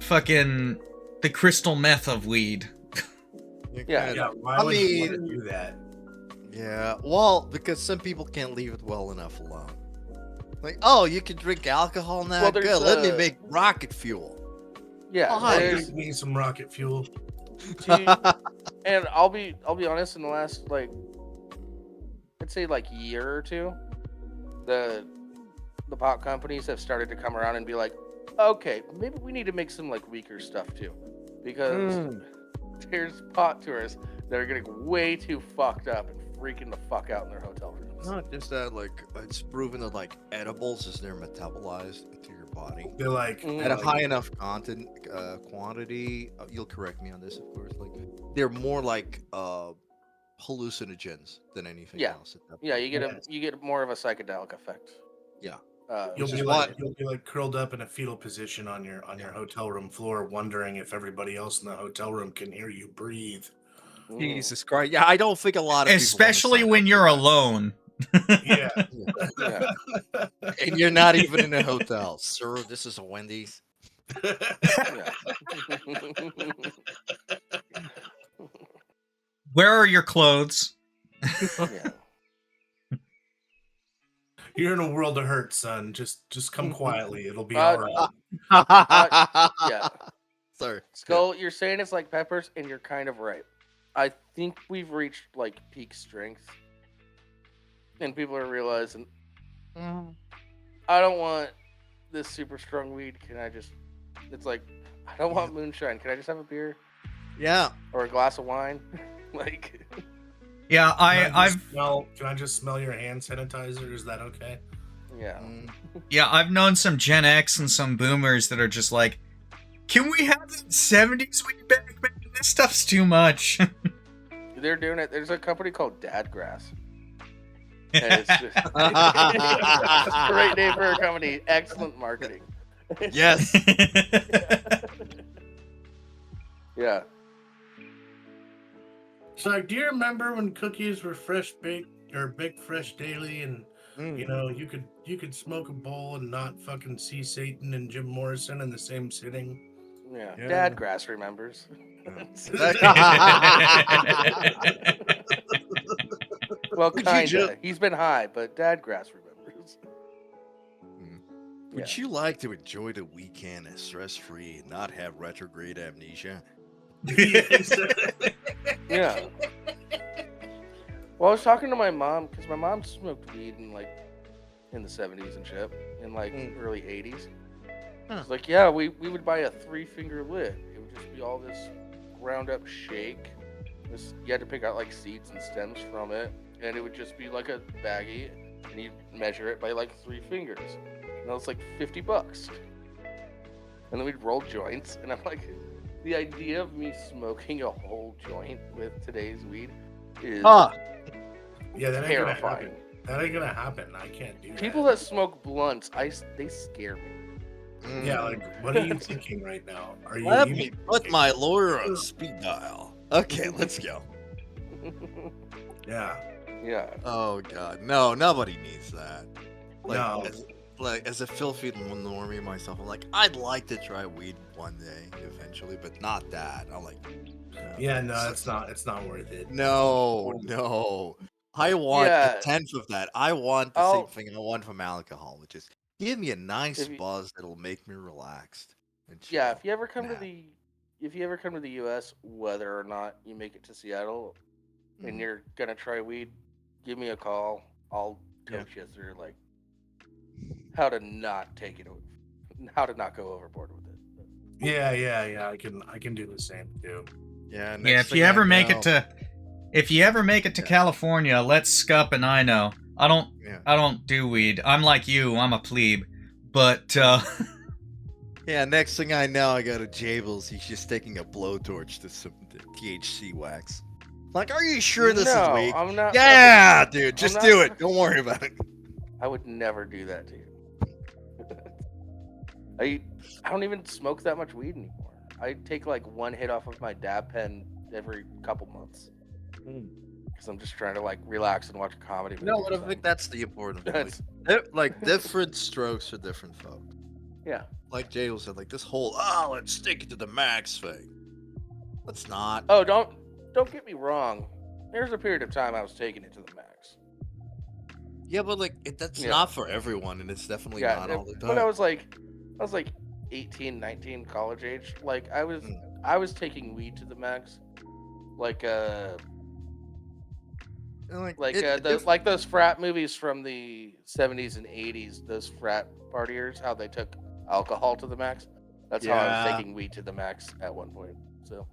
Speaker 2: fucking the crystal meth of weed.
Speaker 3: Yeah, why would you want to do that?
Speaker 4: Yeah, well, because some people can't leave it well enough alone. Oh, you can drink alcohol now? Good, let me make rocket fuel.
Speaker 1: Yeah,
Speaker 3: Give me some rocket fuel.
Speaker 1: And I'll be honest. In the last I'd say year or two, the pot companies have started to come around and be like, okay, maybe we need to make some weaker stuff too, because there's pot tourists that are getting way too fucked up and freaking the fuck out in their hotel rooms.
Speaker 4: Not just that, it's proven that edibles as they're metabolized into your body.
Speaker 3: They're
Speaker 4: At a high enough quantity, you'll correct me on this, of course. They're more hallucinogens than anything else.
Speaker 1: Yeah, you get more of a psychedelic effect.
Speaker 4: Yeah.
Speaker 3: You'll be curled up in a fetal position on your hotel room floor, wondering if everybody else in the hotel room can hear you breathe.
Speaker 4: Jesus Christ! Yeah, I don't think a lot of people
Speaker 2: especially when you're alone.
Speaker 3: Yeah.
Speaker 4: And you're not even in a hotel, sir. This is a Wendy's.
Speaker 2: Where are your clothes?
Speaker 1: Yeah.
Speaker 3: You're in a world of hurt, son. Just come quietly. It'll be all right.
Speaker 1: Yeah.
Speaker 4: Sorry.
Speaker 1: Skull, you're saying it's like peppers, and you're kind of right. I think we've reached peak strength, and people are realizing, I don't want this super strong weed. Can I just? It's I don't want moonshine. Can I just have a beer?
Speaker 4: Yeah.
Speaker 1: Or a glass of wine?
Speaker 2: Yeah,
Speaker 3: Can I just smell your hand sanitizer? Is that okay?
Speaker 1: Yeah.
Speaker 2: Yeah, I've known some Gen X and some boomers that are just like, can we have that 70s weed back, man? This stuff's too much.
Speaker 1: They're doing it. There's a company called Dadgrass. And it's just great name for a company. Excellent marketing.
Speaker 4: Yes.
Speaker 1: Yeah.
Speaker 3: So, do you remember when cookies were fresh baked or baked fresh daily, and you could smoke a bowl and not fucking see Satan and Jim Morrison in the same sitting?
Speaker 1: Yeah. Dadgrass remembers. Well, kinda. He's been high, but Dadgrass remembers.
Speaker 4: Would you like to enjoy the weekend stress-free and not have retrograde amnesia?
Speaker 1: Yeah. Well, I was talking to my mom because my mom smoked weed in the 70s and shit, in early 80s. It's yeah, we would buy a 3-finger lid. It would just be all this ground up shake. You had to pick out seeds and stems from it, and it would just be a baggie, and you'd measure it by 3 fingers. And that was $50. And then we'd roll joints, and I'm the idea of me smoking a whole joint with today's weed is
Speaker 3: yeah, that ain't
Speaker 1: terrifying.
Speaker 3: Gonna happen. That ain't gonna happen. I can't do that.
Speaker 1: People that smoke blunts, they scare me.
Speaker 3: Yeah, what are you thinking right now? Are you?
Speaker 4: Let me put my lawyer on speed dial. Okay, let's go.
Speaker 3: Yeah.
Speaker 1: Yeah.
Speaker 4: Oh God, no! Nobody needs that.
Speaker 3: No.
Speaker 4: As a filthy normie myself, I'm I'd like to try weed one day eventually, but not that. I'm
Speaker 3: yeah, no, it's not worth it.
Speaker 4: No. I want a tenth of that. I want the same thing I want from alcohol, which is give me a nice buzz that'll make me relaxed. And chill.
Speaker 1: Yeah, if you ever come to the U.S., whether or not you make it to Seattle, and you're gonna try weed, give me a call. I'll coach you through how to not take it, how to not go overboard with it.
Speaker 3: Yeah. I can do the same too.
Speaker 4: Yeah.
Speaker 2: If you ever make it to California, let Skupp and I know. I don't do weed. I'm like you. I'm a plebe. But
Speaker 4: yeah. Next thing I know, I go to Jables. He's just taking a blowtorch to some THC wax. Are you sure this is weed?
Speaker 1: I'm not.
Speaker 4: Yeah, dude. Just do it. Don't worry about it.
Speaker 1: I would never do that to you. I don't even smoke that much weed anymore. I take one hit off of my dab pen every couple months because I'm just trying to relax and watch a comedy.
Speaker 4: No, but I think that's the important thing. Different strokes for different folks.
Speaker 1: Yeah.
Speaker 4: Like Jay said, this whole let's stick it to the max thing. Let's not.
Speaker 1: Oh, don't get me wrong. There's a period of time I was taking it to the max.
Speaker 4: Yeah, but that's not for everyone, and it's definitely not all the time.
Speaker 1: But I was 18, 19, college age. I I was taking weed to the max, like
Speaker 4: And,
Speaker 1: like those frat movies from the 70s and 80s. Those frat partiers, how they took alcohol to the max. That's how I was
Speaker 5: Yeah.
Speaker 1: taking weed to the max at one point. So,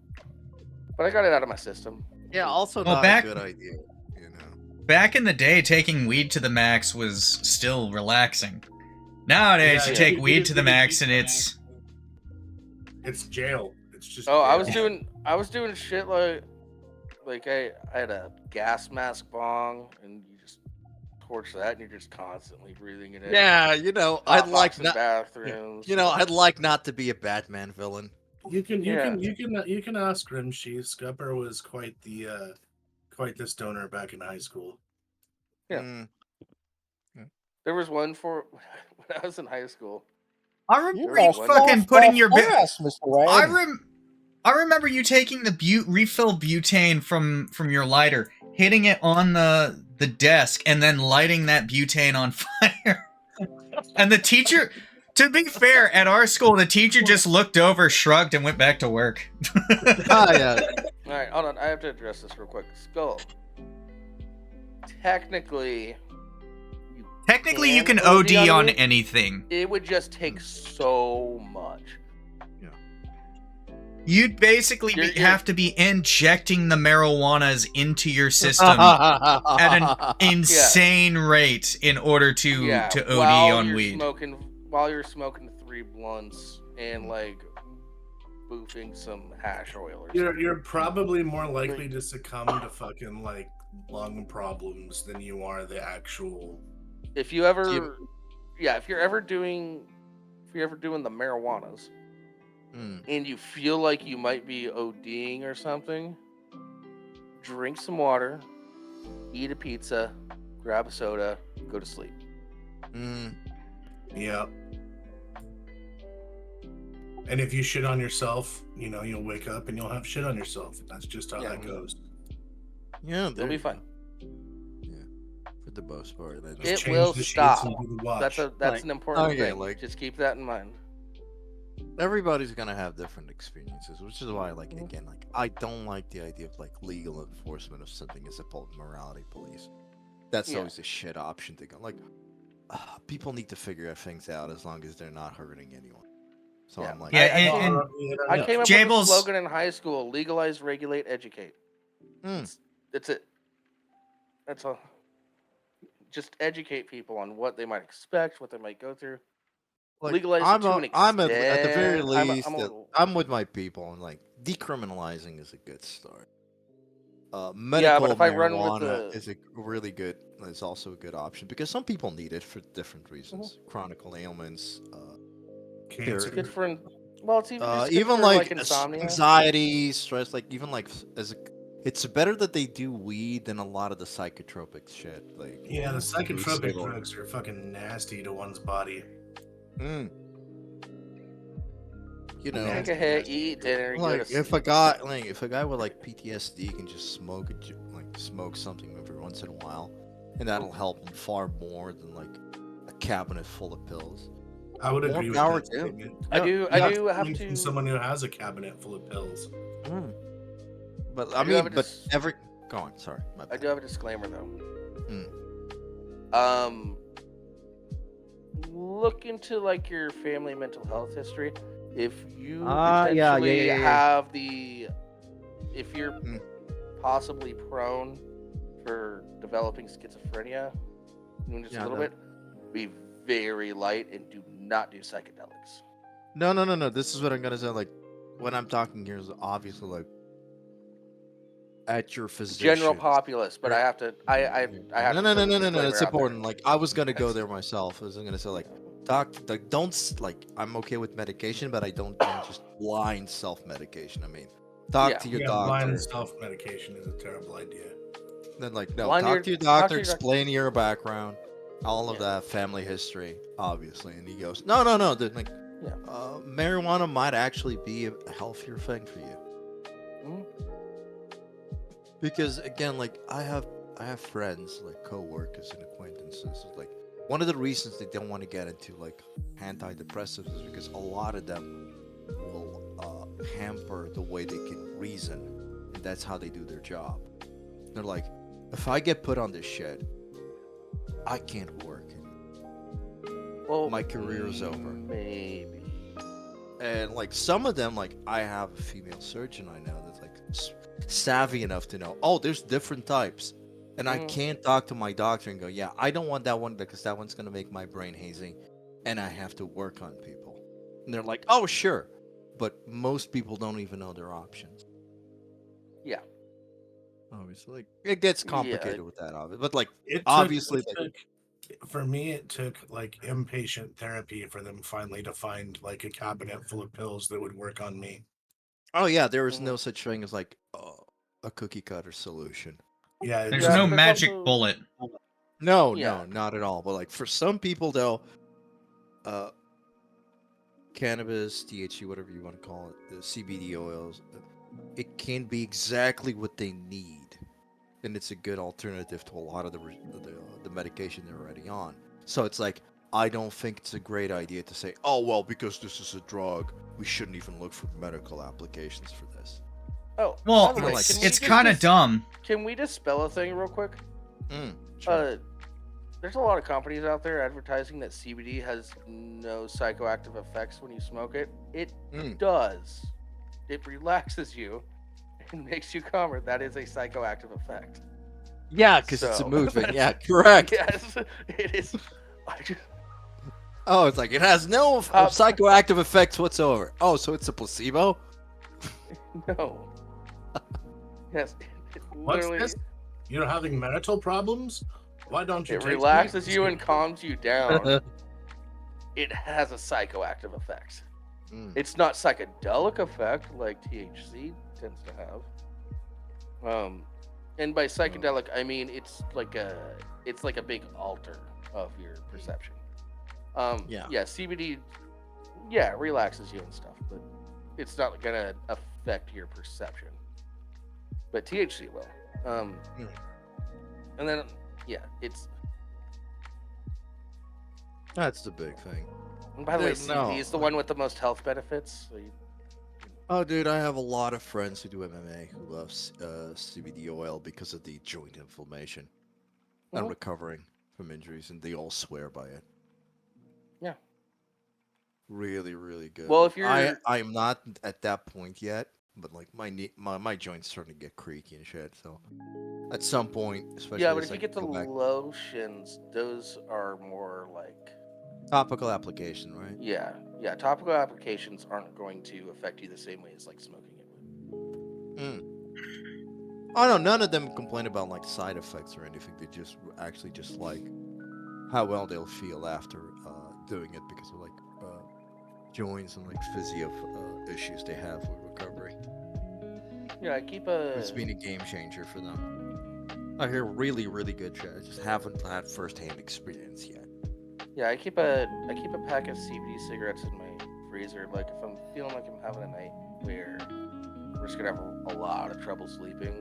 Speaker 1: but I got it out of my system.
Speaker 5: Yeah, also
Speaker 2: Well,
Speaker 5: not
Speaker 2: back-
Speaker 5: a good idea, you know.
Speaker 2: Back in the day, taking weed to the max was still relaxing. Nowadays,
Speaker 3: Yeah,
Speaker 2: you
Speaker 3: yeah.
Speaker 2: take weed to the max and it's...
Speaker 3: It's jail. It's just.
Speaker 1: Oh, I
Speaker 3: jail.
Speaker 1: was doing shit like I had a gas mask bong, and you just torch that, and you're just constantly breathing it in.
Speaker 5: Yeah, you know, I'd like
Speaker 1: in
Speaker 5: not.
Speaker 1: bathrooms.
Speaker 5: You know, I'd like not to be a Batman villain.
Speaker 3: You can
Speaker 1: Yeah.
Speaker 3: ask Rimshee. Skupper was quite the stoner back in high school.
Speaker 1: Yeah.
Speaker 5: Mm.
Speaker 1: There was one for when I was in high school.
Speaker 2: I remember
Speaker 1: You're
Speaker 2: you
Speaker 1: all
Speaker 2: fucking putting your...
Speaker 6: Yes, Mr. Wayne.
Speaker 2: I remember you taking the refill butane from your lighter, hitting it on the desk, and then lighting that butane on fire. And the teacher, to be fair, at our school, the teacher just looked over, shrugged, and went back to work.
Speaker 5: Ah, yeah.
Speaker 1: All right, hold on. I have to address this real quick. Skull. Technically,
Speaker 2: Technically, you can
Speaker 1: And
Speaker 2: OD
Speaker 1: OD
Speaker 2: on
Speaker 1: on it?
Speaker 2: anything.
Speaker 1: it would just take so much.
Speaker 2: You'd basically
Speaker 1: You're-
Speaker 2: have to be injecting the marijuanas into your system at an insane rate in order to
Speaker 1: Yeah,
Speaker 2: OD
Speaker 1: while
Speaker 2: on
Speaker 1: you're
Speaker 2: weed.
Speaker 1: while you're smoking 3 blunts and like boofing some hash oil or something.
Speaker 3: You're probably more likely to succumb to fucking like lung problems than you are the actual.
Speaker 1: If you ever, if you're ever doing the marijuanas
Speaker 5: Mm.
Speaker 1: and you feel like you might be ODing or something, drink some water, eat a pizza, grab a soda, go to sleep.
Speaker 5: Mm.
Speaker 3: Yeah. And if you shit on yourself, you know, you'll wake up and you'll have shit on yourself. That's just how
Speaker 1: Yeah.
Speaker 3: that goes.
Speaker 5: Yeah,
Speaker 1: It'll be fun.
Speaker 5: For the most part. I know.
Speaker 1: It
Speaker 3: Change
Speaker 1: will
Speaker 3: the sheets
Speaker 1: stop.
Speaker 3: and do the wash.
Speaker 1: That's
Speaker 5: Like,
Speaker 1: an important
Speaker 5: okay,
Speaker 1: thing.
Speaker 5: like-
Speaker 1: Just keep that in mind.
Speaker 5: Everybody's gonna have different experiences, which is why, like, again, like, I don't like the idea of like legal enforcement of something as opposed to morality police. That's
Speaker 1: Yeah.
Speaker 5: always a shit option to go. Like, people need to figure things out as long as they're not hurting anyone. So
Speaker 1: Yeah.
Speaker 5: I'm like,
Speaker 2: Yeah,
Speaker 1: I
Speaker 2: and
Speaker 1: I came up with
Speaker 2: Jables-
Speaker 1: a slogan in high school: legalize, regulate, educate.
Speaker 5: Mm.
Speaker 1: That's it. That's all. Just educate people on what they might expect, what they might go through.
Speaker 5: like,
Speaker 1: Legalize it
Speaker 5: I'm,
Speaker 1: to an
Speaker 5: I'm at the very
Speaker 1: extent. I'm
Speaker 5: least,
Speaker 1: a little-
Speaker 5: I'm with my people, and like, decriminalizing is a good start.
Speaker 1: Yeah,
Speaker 5: Medical
Speaker 1: but if I run with
Speaker 5: marijuana
Speaker 1: the-
Speaker 5: is a really good, is also a good option because some people need it for different reasons,
Speaker 1: Mm-hmm.
Speaker 5: chronic ailments,
Speaker 3: Cancer.
Speaker 1: Good for, well, it's even, just good
Speaker 5: even
Speaker 1: for,
Speaker 5: like
Speaker 1: insomnia.
Speaker 5: anxiety, stress, like even like it's better that they do weed than a lot of the psychotropic shit. Like
Speaker 3: Yeah, the psychotropic
Speaker 5: suicidal.
Speaker 3: drugs are fucking nasty to one's body.
Speaker 5: Mm. You know,
Speaker 1: Take a hit, eat dinner, go
Speaker 5: like
Speaker 1: to
Speaker 5: if a guy with like PTSD can just smoke something every once in a while, and that'll help him far more than like a cabinet full of pills.
Speaker 3: I would
Speaker 5: More
Speaker 3: agree with
Speaker 5: power
Speaker 3: that
Speaker 5: to him.
Speaker 3: statement.
Speaker 1: I do have
Speaker 3: Coming from
Speaker 1: to.
Speaker 3: someone who has a cabinet full of pills.
Speaker 5: Mm. But
Speaker 1: I
Speaker 5: I
Speaker 1: do have
Speaker 5: mean,
Speaker 1: a
Speaker 5: but
Speaker 1: dis-
Speaker 5: every go on. Sorry, my
Speaker 1: I
Speaker 5: bad.
Speaker 1: do have a disclaimer though.
Speaker 5: Mm.
Speaker 1: Look into like your family mental health history. If you
Speaker 6: Ah, yeah,
Speaker 1: potentially
Speaker 6: yeah.
Speaker 1: have if you're
Speaker 5: Mm.
Speaker 1: possibly prone for developing schizophrenia, even just
Speaker 5: Yeah,
Speaker 1: a little
Speaker 5: no.
Speaker 1: bit, be very light and do not do psychedelics.
Speaker 5: No. This is what I'm gonna say. Like, when I'm talking here is obviously like at your physician.
Speaker 1: General populace, but I have to. I have
Speaker 5: No.
Speaker 1: to put a
Speaker 5: It's
Speaker 1: disclaimer out there.
Speaker 5: important. Like, I was gonna go
Speaker 1: That's-
Speaker 5: there myself. I was gonna say like, doc, like, like, I'm okay with medication, but I don't do just blind self-medication. I mean, talk
Speaker 1: Yeah.
Speaker 5: to your
Speaker 3: Yeah,
Speaker 5: doctor.
Speaker 3: blind self-medication is a terrible idea.
Speaker 5: Then like, no,
Speaker 1: Blind
Speaker 5: talk
Speaker 1: your-
Speaker 5: to your
Speaker 1: talk
Speaker 5: doctor,
Speaker 1: to your doc-
Speaker 5: explain your background, all of
Speaker 1: Yeah.
Speaker 5: that, family history, obviously. And he goes, no. Dude, like,
Speaker 1: Yeah.
Speaker 5: marijuana might actually be a healthier thing for you.
Speaker 1: Mhm.
Speaker 5: Because again, like I have friends, like co-workers and acquaintances. Like one of the reasons they don't want to get into like antidepressives is because a lot of them will hamper the way they can reason, and that's how they do their job. They're like, if I get put on this shit, I can't work.
Speaker 1: Well,
Speaker 5: My career is over.
Speaker 1: Maybe.
Speaker 5: And like some of them, like I have a female surgeon I know that's like savvy enough to know, oh, there's different types. And I can't talk to my doctor and go, yeah, I don't want that one because that one's going to make my brain hazy and I have to work on people. And they're like, oh, sure. But most people don't even know their options.
Speaker 1: Yeah.
Speaker 5: Obviously, like, it gets
Speaker 1: Yeah,
Speaker 5: complicated with that, but like,
Speaker 3: It
Speaker 5: obviously,
Speaker 3: for me, it took like inpatient therapy for them finally to find like a cabinet full of pills that would work on me.
Speaker 5: oh yeah, there is no such thing as like a cookie cutter solution.
Speaker 3: Yeah,
Speaker 2: There's
Speaker 1: Yeah,
Speaker 2: no
Speaker 1: but it's
Speaker 2: magic
Speaker 1: also-
Speaker 2: bullet.
Speaker 5: No,
Speaker 1: Yeah.
Speaker 5: no, not at all. But like for some people though, cannabis, THC, whatever you want to call it, the CBD oils, it can be exactly what they need, and it's a good alternative to a lot of the medication they're already on. So it's like I don't think it's a great idea to say, oh well, because this is a drug, we shouldn't even look for medical applications for this.
Speaker 1: Oh,
Speaker 2: Well,
Speaker 1: by the way,
Speaker 5: like,
Speaker 1: can we
Speaker 2: it's
Speaker 1: just
Speaker 2: kind of
Speaker 1: dis-
Speaker 2: dumb.
Speaker 1: Can we dispel a thing real quick?
Speaker 5: Sure.
Speaker 1: There's a lot of companies out there advertising that CBD has no psychoactive effects when you smoke it. It does. It relaxes you and makes you calmer. That is a psychoactive effect.
Speaker 5: Yeah, because it's a
Speaker 1: So-
Speaker 5: movement. Yeah, correct.
Speaker 1: Yes, it is. I just,
Speaker 5: Oh, it's like it has no psychoactive effects whatsoever. Oh, so it's a placebo?
Speaker 1: no. Yes, it
Speaker 3: What's
Speaker 1: literally.
Speaker 3: this? You're having mental problems? Why don't you?
Speaker 1: It
Speaker 3: take
Speaker 1: relaxes
Speaker 3: some
Speaker 1: you and
Speaker 3: Skipper?
Speaker 1: calms you down. It has a psychoactive effect. It's not psychedelic effect like THC tends to have. And by psychedelic, I mean it's like a big alter of your perception.
Speaker 5: Yeah.
Speaker 1: CBD, yeah, it relaxes you and stuff, but it's not gonna affect your perception. But THC will. And then it's.
Speaker 5: That's the big thing.
Speaker 1: And by the way,
Speaker 5: Dude, no.
Speaker 1: CBD is the one with the most health benefits. So
Speaker 5: Oh, dude, I have a lot of friends who do MMA who love CBD oil because of the joint inflammation and
Speaker 1: Mhm.
Speaker 5: recovering from injuries, and they all swear by it.
Speaker 1: Yeah.
Speaker 5: Really, really good.
Speaker 1: Well, if you're-
Speaker 5: I'm not at that point yet, but like my joints starting to get creaky and shit. So at some point, especially
Speaker 1: yeah, but
Speaker 5: as
Speaker 1: if
Speaker 5: I
Speaker 1: you get the
Speaker 5: go back-
Speaker 1: lotions, those are more like
Speaker 5: topical application, right?
Speaker 1: yeah. Topical applications aren't going to affect you the same way as like smoking it would.
Speaker 5: Oh no, none of them complain about like side effects or anything. They just actually just like how well they'll feel after doing it because of like joints and like physio issues they have with recovery.
Speaker 1: Yeah, I keep a.
Speaker 5: It's been a game changer for them. I hear really, really good shit. I just haven't had first-hand experience yet.
Speaker 1: Yeah, I keep a pack of CBD cigarettes in my freezer. Like if I'm feeling like I'm having a night where we're just gonna have a lot of trouble sleeping,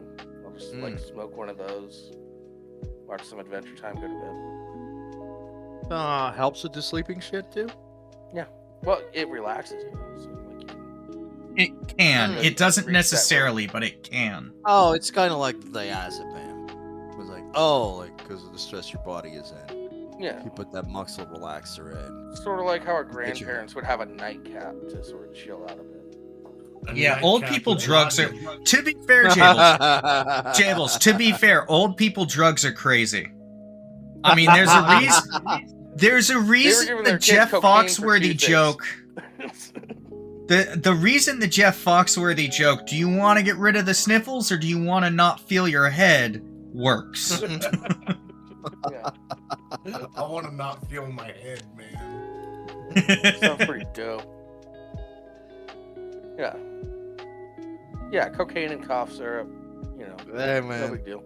Speaker 1: I'll just like smoke one of those, watch some Adventure Time, go to bed.
Speaker 5: Helps with the sleeping shit too.
Speaker 1: Well, it relaxes you. So like,
Speaker 2: It can.
Speaker 1: Really
Speaker 2: It doesn't
Speaker 1: reach that
Speaker 2: necessarily, but it can.
Speaker 5: Oh, it's kind of like the diazepam. It's like, like because of the stress your body is in,
Speaker 1: yeah,
Speaker 5: you put that muscle relaxer in.
Speaker 1: sort of like how our
Speaker 5: you-
Speaker 1: grandparents would have a nightcap to sort of chill out a bit.
Speaker 3: A
Speaker 2: Yeah, old
Speaker 3: nightcap
Speaker 2: people
Speaker 3: with
Speaker 2: drugs are.
Speaker 3: vodka.
Speaker 2: To be fair, Jables. Jables, to be fair, old people drugs are crazy. I mean, there's a reason. There's a reason
Speaker 1: giving
Speaker 2: the
Speaker 1: their kids
Speaker 2: Jeff
Speaker 1: cocaine for
Speaker 2: Foxworthy
Speaker 1: Tuesdays.
Speaker 2: joke. The reason the Jeff Foxworthy joke, do you want to get rid of the sniffles or do you want to not feel your head, works.
Speaker 1: Yeah,
Speaker 3: I want to not feel my head, man.
Speaker 1: sounds pretty dope. Yeah. Yeah, cocaine and cough syrup,
Speaker 5: Hey
Speaker 1: no
Speaker 5: man,
Speaker 1: big deal.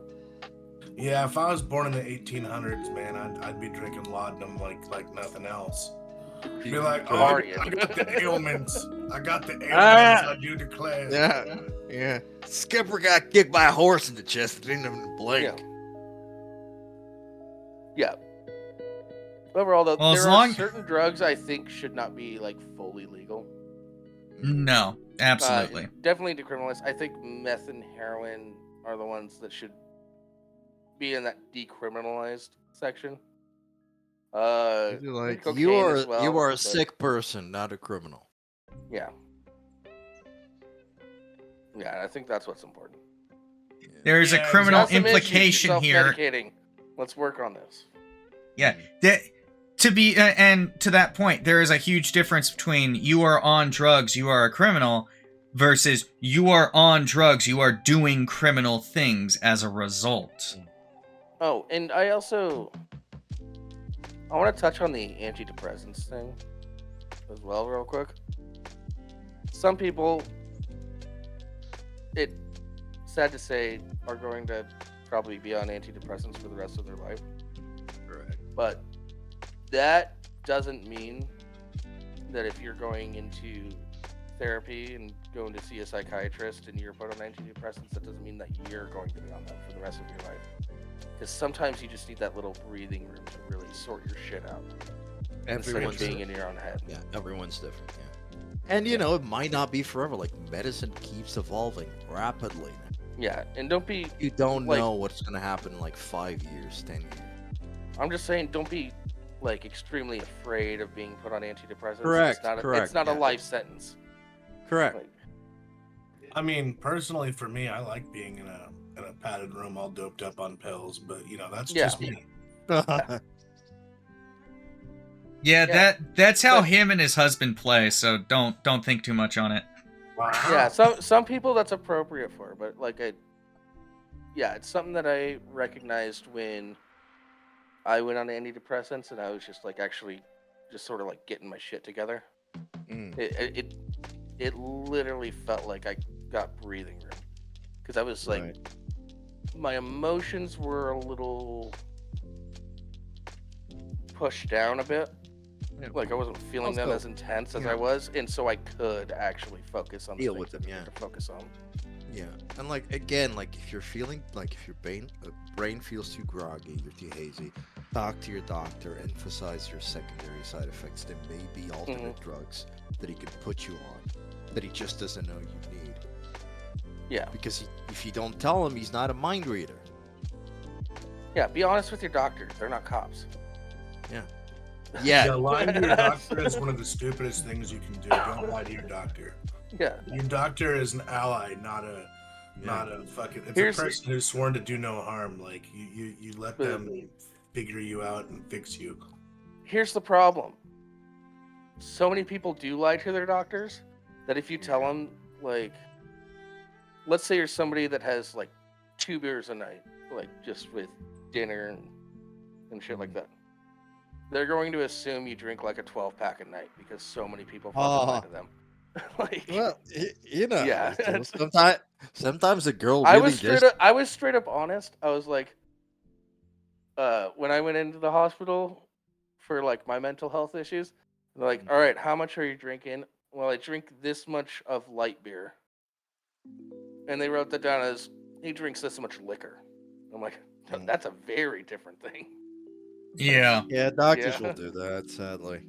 Speaker 3: Yeah, if I was born in the 1800s, man, I'd be drinking laudanum like nothing else. Be like, oh, I
Speaker 1: Partying.
Speaker 3: got the ailments. I got the ailments. I do declare.
Speaker 5: yeah. Skipper got kicked by a horse in the chest. Didn't even blink.
Speaker 1: Yeah. Overall, though,
Speaker 2: Well, as
Speaker 1: there
Speaker 2: long-
Speaker 1: are certain drugs I think should not be like fully legal.
Speaker 2: No. Absolutely.
Speaker 1: Definitely decriminalize. I think meth and heroin are the ones that should be in that decriminalized section.
Speaker 5: Maybe like
Speaker 1: cocaine as well,
Speaker 5: you are a
Speaker 1: but-
Speaker 5: sick person, not a criminal.
Speaker 1: Yeah. Yeah, I think that's what's important.
Speaker 2: There's
Speaker 3: Yeah,
Speaker 2: a criminal
Speaker 1: Got some issues,
Speaker 2: implication
Speaker 1: you're
Speaker 2: here.
Speaker 1: self-medicating. Let's work on this.
Speaker 2: Yeah, to be and to that point, there is a huge difference between you are on drugs, you are a criminal, versus you are on drugs, you are doing criminal things as a result.
Speaker 1: Oh, and I want to touch on the antidepressants thing as well, real quick. Some people, it's sad to say, are going to probably be on antidepressants for the rest of their life.
Speaker 5: Correct.
Speaker 1: But that doesn't mean that if you're going into therapy and going to see a psychiatrist and you're put on antidepressants, that doesn't mean that you're going to be on them for the rest of your life. Because sometimes you just need that little breathing room to really sort your shit out. Instead of
Speaker 5: Everyone's
Speaker 1: being in your own head.
Speaker 5: Yeah, everyone's different. Yeah, and you know it might not be forever. Like medicine keeps evolving rapidly.
Speaker 1: Yeah, and don't be.
Speaker 5: You don't
Speaker 1: Like-
Speaker 5: know what's gonna happen in like 5 years, 10 years.
Speaker 1: I'm just saying, don't be like extremely afraid of being put on antidepressants.
Speaker 5: Correct,
Speaker 1: It's not.
Speaker 5: correct,
Speaker 1: It's not a
Speaker 5: yeah.
Speaker 1: life sentence.
Speaker 5: Correct.
Speaker 1: Like,
Speaker 3: I mean, personally, for me, I like being in a padded room all doped up on pills, but you know, that's
Speaker 1: Yeah.
Speaker 3: just me.
Speaker 2: Yeah, that's how
Speaker 1: But-
Speaker 2: him and his husband play. So don't think too much on it.
Speaker 3: Wow.
Speaker 1: yeah, some people that's appropriate for, but like it's something that I recognized when I went on antidepressants and I was just like actually just sort of like getting my shit together.
Speaker 5: Mm.
Speaker 1: It literally felt like I got breathing room because I was like
Speaker 5: Right.
Speaker 1: my emotions were a little pushed down a bit.
Speaker 5: Yeah.
Speaker 1: Like I wasn't feeling them
Speaker 5: Also,
Speaker 1: as intense as
Speaker 5: yeah.
Speaker 1: I was, and so I could actually focus on the
Speaker 5: Deal
Speaker 1: things
Speaker 5: with them,
Speaker 1: I needed
Speaker 5: yeah.
Speaker 1: to focus on.
Speaker 5: Yeah, and like again, like if you're feeling like if your brain feels too groggy, you're too hazy, talk to your doctor. Emphasize your secondary side effects. There may be alternate drugs that he can put you on that he just doesn't know you need.
Speaker 1: Yeah,
Speaker 5: Because if you don't tell him, he's not a mind reader.
Speaker 1: yeah. Be honest with your doctor; they're not cops.
Speaker 3: Yeah, lying to your doctor is one of the stupidest things you can do. Don't lie to your doctor.
Speaker 1: Yeah,
Speaker 3: Your doctor is an ally, not a fucking. It's
Speaker 1: Here's-
Speaker 3: a person who's sworn to do no harm. Like you let
Speaker 1: But-
Speaker 3: them figure you out and fix you.
Speaker 1: here's the problem. So many people do lie to their doctors that if you tell them, like, let's say you're somebody that has like 2 beers a night, like just with dinner and shit like that. They're going to assume you drink like a 12-pack a night because so many people fucking lie to them. Like,
Speaker 5: Well, you know,
Speaker 1: Yeah.
Speaker 5: sometimes a girl
Speaker 1: I
Speaker 5: really
Speaker 1: was straight up honest. I was like, when I went into the hospital for like my mental health issues, they're like, all right, how much are you drinking? Well, I drink this much of light beer. And they wrote that down as he drinks this much liquor. I'm like, that's a very different thing.
Speaker 2: Yeah.
Speaker 5: Yeah, doctors
Speaker 1: Yeah.
Speaker 5: will do that, sadly.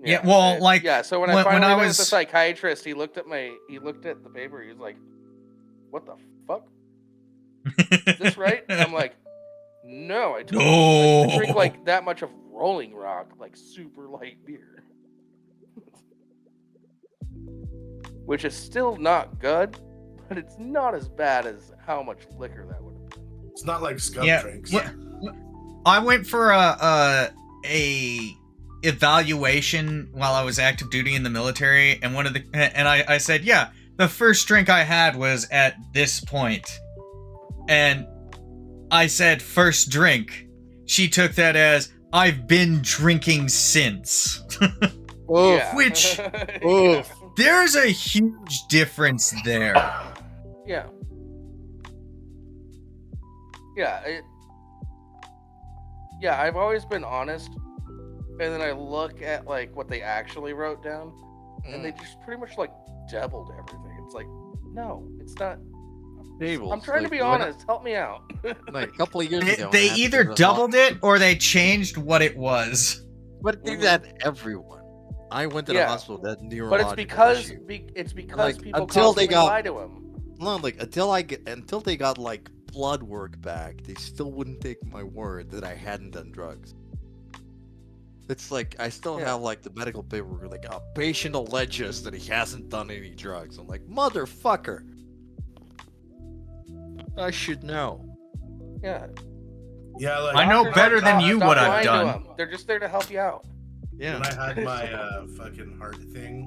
Speaker 2: Yeah, well,
Speaker 1: and-
Speaker 2: like,
Speaker 1: yeah. So when
Speaker 2: when
Speaker 1: I finally
Speaker 2: I
Speaker 1: went
Speaker 2: was-
Speaker 1: with the psychiatrist, he looked at the paper. He was like, "What the fuck? Is this right?" I'm like, "No, I told you, I drink
Speaker 2: No.
Speaker 1: like that much of Rolling Rock, like super light beer, which is still not good, but it's not as bad as how much liquor that would have been."
Speaker 3: It's not like scum
Speaker 2: Yeah,
Speaker 3: drinks.
Speaker 2: I went for a evaluation while I was active duty in the military, and I said, yeah, the first drink I had was at this point, and I said first drink. She took that as I've been drinking since.
Speaker 1: Yeah.
Speaker 2: Which-
Speaker 1: Yeah.
Speaker 2: There's a huge difference there.
Speaker 1: Yeah. Yeah. Yeah, I've always been honest, and then I look at like what they actually wrote down, and they just pretty much like doubled everything. It's like, no, it's not.
Speaker 5: Tables,
Speaker 1: I'm trying to
Speaker 5: like,
Speaker 1: be
Speaker 5: what-
Speaker 1: honest. Help me out.
Speaker 5: Like a couple of years ago,
Speaker 2: They
Speaker 5: I
Speaker 2: either
Speaker 5: had to-
Speaker 2: doubled it or they changed what it was.
Speaker 5: But do that everyone. I went to the
Speaker 1: Yeah.
Speaker 5: hospital that
Speaker 1: But
Speaker 5: neurological
Speaker 1: it's because
Speaker 5: issue.
Speaker 1: it's because
Speaker 5: Like,
Speaker 1: people
Speaker 5: until they
Speaker 1: constantly
Speaker 5: got-
Speaker 1: lie to him.
Speaker 5: No, like until they got like blood work back, they still wouldn't take my word that I hadn't done drugs. It's like I still
Speaker 1: Yeah.
Speaker 5: have like the medical paperwork, like a patient alleges that he hasn't done any drugs. I'm like, motherfucker, I should know.
Speaker 1: Yeah.
Speaker 3: Yeah, like
Speaker 2: I know
Speaker 1: Doctors
Speaker 2: better
Speaker 1: aren't
Speaker 2: than
Speaker 1: cops.
Speaker 2: you
Speaker 1: Stop
Speaker 2: what I've
Speaker 1: lying to
Speaker 2: done.
Speaker 1: them. They're just there to help you out.
Speaker 5: Yeah.
Speaker 3: when I had my fucking heart thing,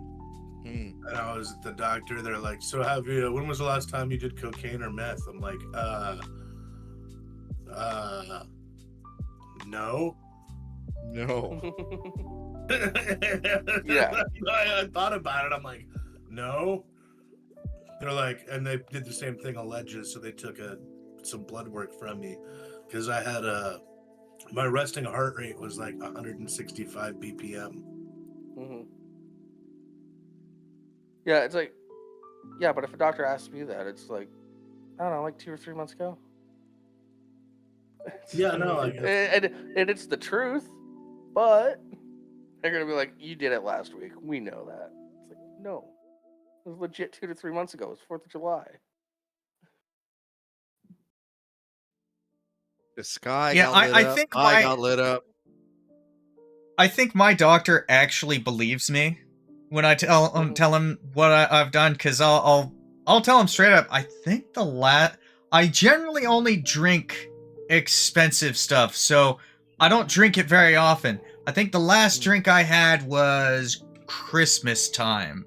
Speaker 5: Hmm.
Speaker 3: and I was at the doctor, they're like, "So when was the last time you did cocaine or meth?" I'm like, no.
Speaker 5: No.
Speaker 1: Yeah.
Speaker 3: I thought about it. I'm like, no. They're like, and they did the same thing, alleges. So they took some blood work from me because I had my resting heart rate was like 165 BPM.
Speaker 1: Mhm. Yeah, it's like, yeah, but if a doctor asks me that, it's like, I don't know, like 2 or 3 months ago.
Speaker 3: Yeah, no, like
Speaker 1: and it's the truth, but they're gonna be like, you did it last week. We know that. It's like, no, it was legit 2 to 3 months ago. It was 4th of July.
Speaker 5: The sky
Speaker 2: Yeah,
Speaker 5: got lit
Speaker 2: I
Speaker 5: up.
Speaker 2: think
Speaker 5: I got lit up.
Speaker 2: I think my doctor actually believes me when I tell him what I've done, because I'll tell him straight up. I think I generally only drink expensive stuff, so I don't drink it very often. I think the last drink I had was Christmas time.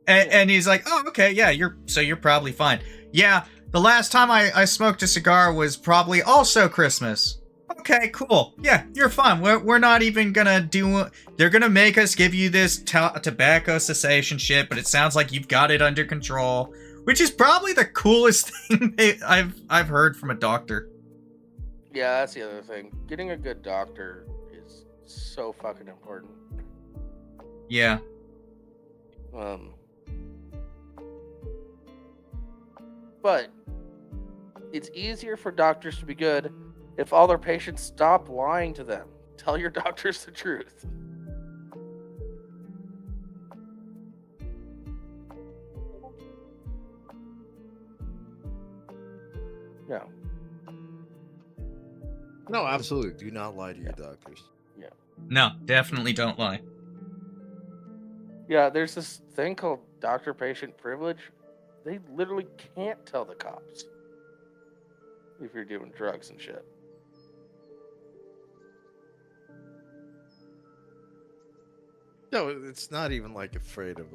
Speaker 2: And he's like, oh, okay, yeah, you're probably fine. Yeah, the last time I smoked a cigar was probably also Christmas. Okay, cool. Yeah, you're fine. We're not even gonna do... They're gonna make us give you this tobacco cessation shit, but it sounds like you've got it under control. Which is probably the coolest thing I've heard from a doctor.
Speaker 1: Yeah, that's the other thing. Getting a good doctor is so fucking important.
Speaker 2: Yeah.
Speaker 1: But it's easier for doctors to be good if all their patients stop lying to them. Tell your doctors the truth. Yeah.
Speaker 5: No, absolutely. Do not lie to your doctors.
Speaker 2: No, definitely don't lie.
Speaker 1: Yeah, there's this thing called doctor-patient privilege. They literally can't tell the cops if you're doing drugs and shit.
Speaker 5: No, it's not even like afraid of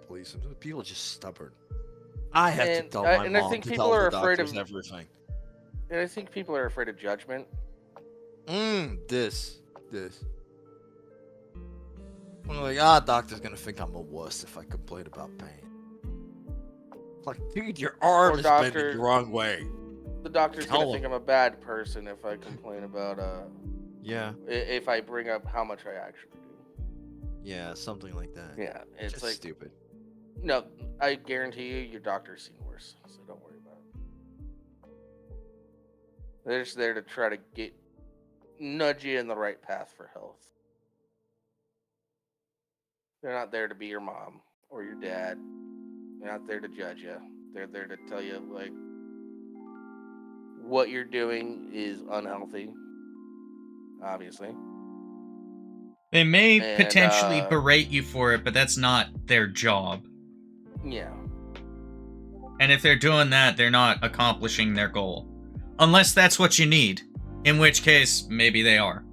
Speaker 5: police. People are just stubborn. I have to tell my
Speaker 1: and I
Speaker 5: mom
Speaker 1: think
Speaker 5: to
Speaker 1: people
Speaker 5: tell
Speaker 1: are
Speaker 5: the
Speaker 1: afraid
Speaker 5: doctors
Speaker 1: of
Speaker 5: everything.
Speaker 1: And I think people are afraid of judgment.
Speaker 5: This. I'm like, doctor's gonna think I'm a wuss if I complain about pain. Like, dude, your arm is bending the wrong way.
Speaker 1: The doctor's
Speaker 5: Tell
Speaker 1: gonna
Speaker 5: him.
Speaker 1: think I'm a bad person if I complain about
Speaker 5: Yeah.
Speaker 1: if I bring up how much I actually do.
Speaker 5: Yeah, something like that.
Speaker 1: Yeah, it's
Speaker 5: Just
Speaker 1: like
Speaker 5: stupid.
Speaker 1: no, I guarantee you, your doctor's seen worse, so don't worry about it. They're just there to try to nudge you in the right path for health. They're not there to be your mom or your dad. They're not there to judge you. They're there to tell you like what you're doing is unhealthy. Obviously.
Speaker 2: They may
Speaker 1: And,
Speaker 2: potentially berate you for it, but that's not their job.
Speaker 1: Yeah.
Speaker 2: And if they're doing that, they're not accomplishing their goal. Unless that's what you need. In which case, maybe they are.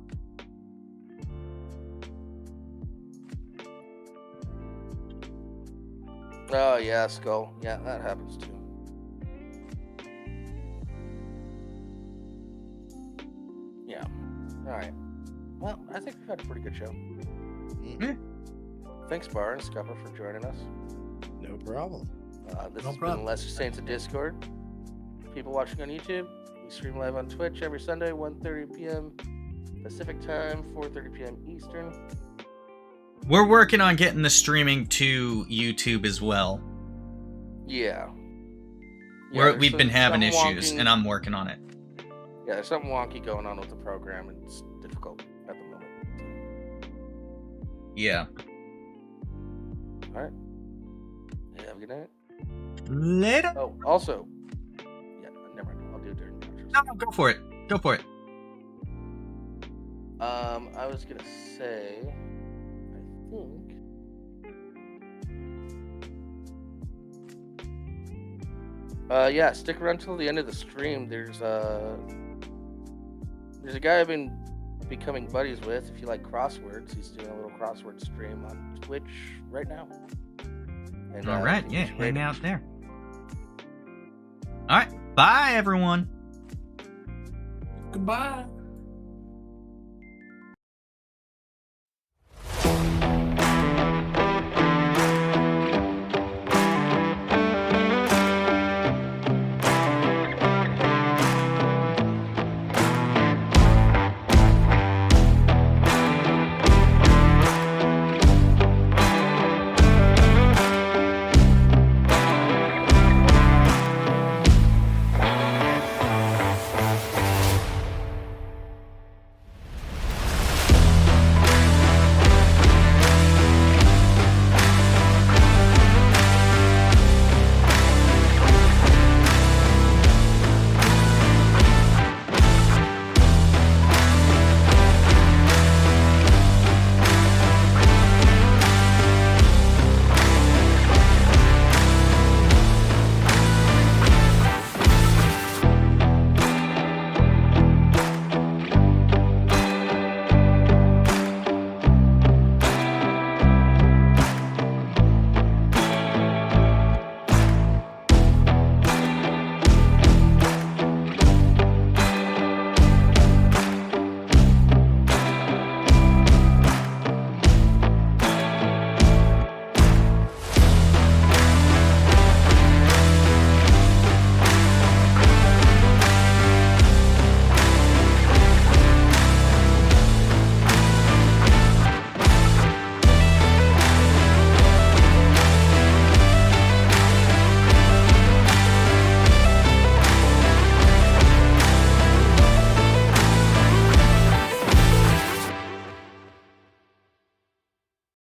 Speaker 1: Oh, yeah, Skull. Yeah, that happens too. Yeah. Alright. Well, I think we've had a pretty good show.
Speaker 2: Yeah.
Speaker 1: Thanks, Bar and Skupper, for joining us.
Speaker 5: No problem.
Speaker 1: This
Speaker 3: No
Speaker 1: has
Speaker 3: problem.
Speaker 1: been Lesser Saints of Discord. People watching on YouTube, we stream live on Twitch every Sunday, 1:30 p.m. Pacific Time, 4:30 p.m. Eastern.
Speaker 2: We're working on getting the streaming to YouTube as well.
Speaker 1: Yeah.
Speaker 2: We've been having issues,
Speaker 1: wonky,
Speaker 2: and I'm working on it.
Speaker 1: Yeah, there's something wonky going on with the program, and it's difficult at the
Speaker 2: Yeah.
Speaker 1: All right. Yeah, have a good night.
Speaker 2: Later.
Speaker 1: Oh, also, yeah, never mind. I'll do it during the outro.
Speaker 2: No, go for it. Go for it.
Speaker 1: I was gonna say, I think. Yeah, stick around till the end of the stream. There's a guy I've been becoming buddies with. If you like crosswords, he's doing a little crossword stream on Twitch right now. And,
Speaker 2: All right, yeah,
Speaker 1: he's
Speaker 2: hang
Speaker 1: great.
Speaker 2: out there. All right, bye everyone.
Speaker 3: Goodbye.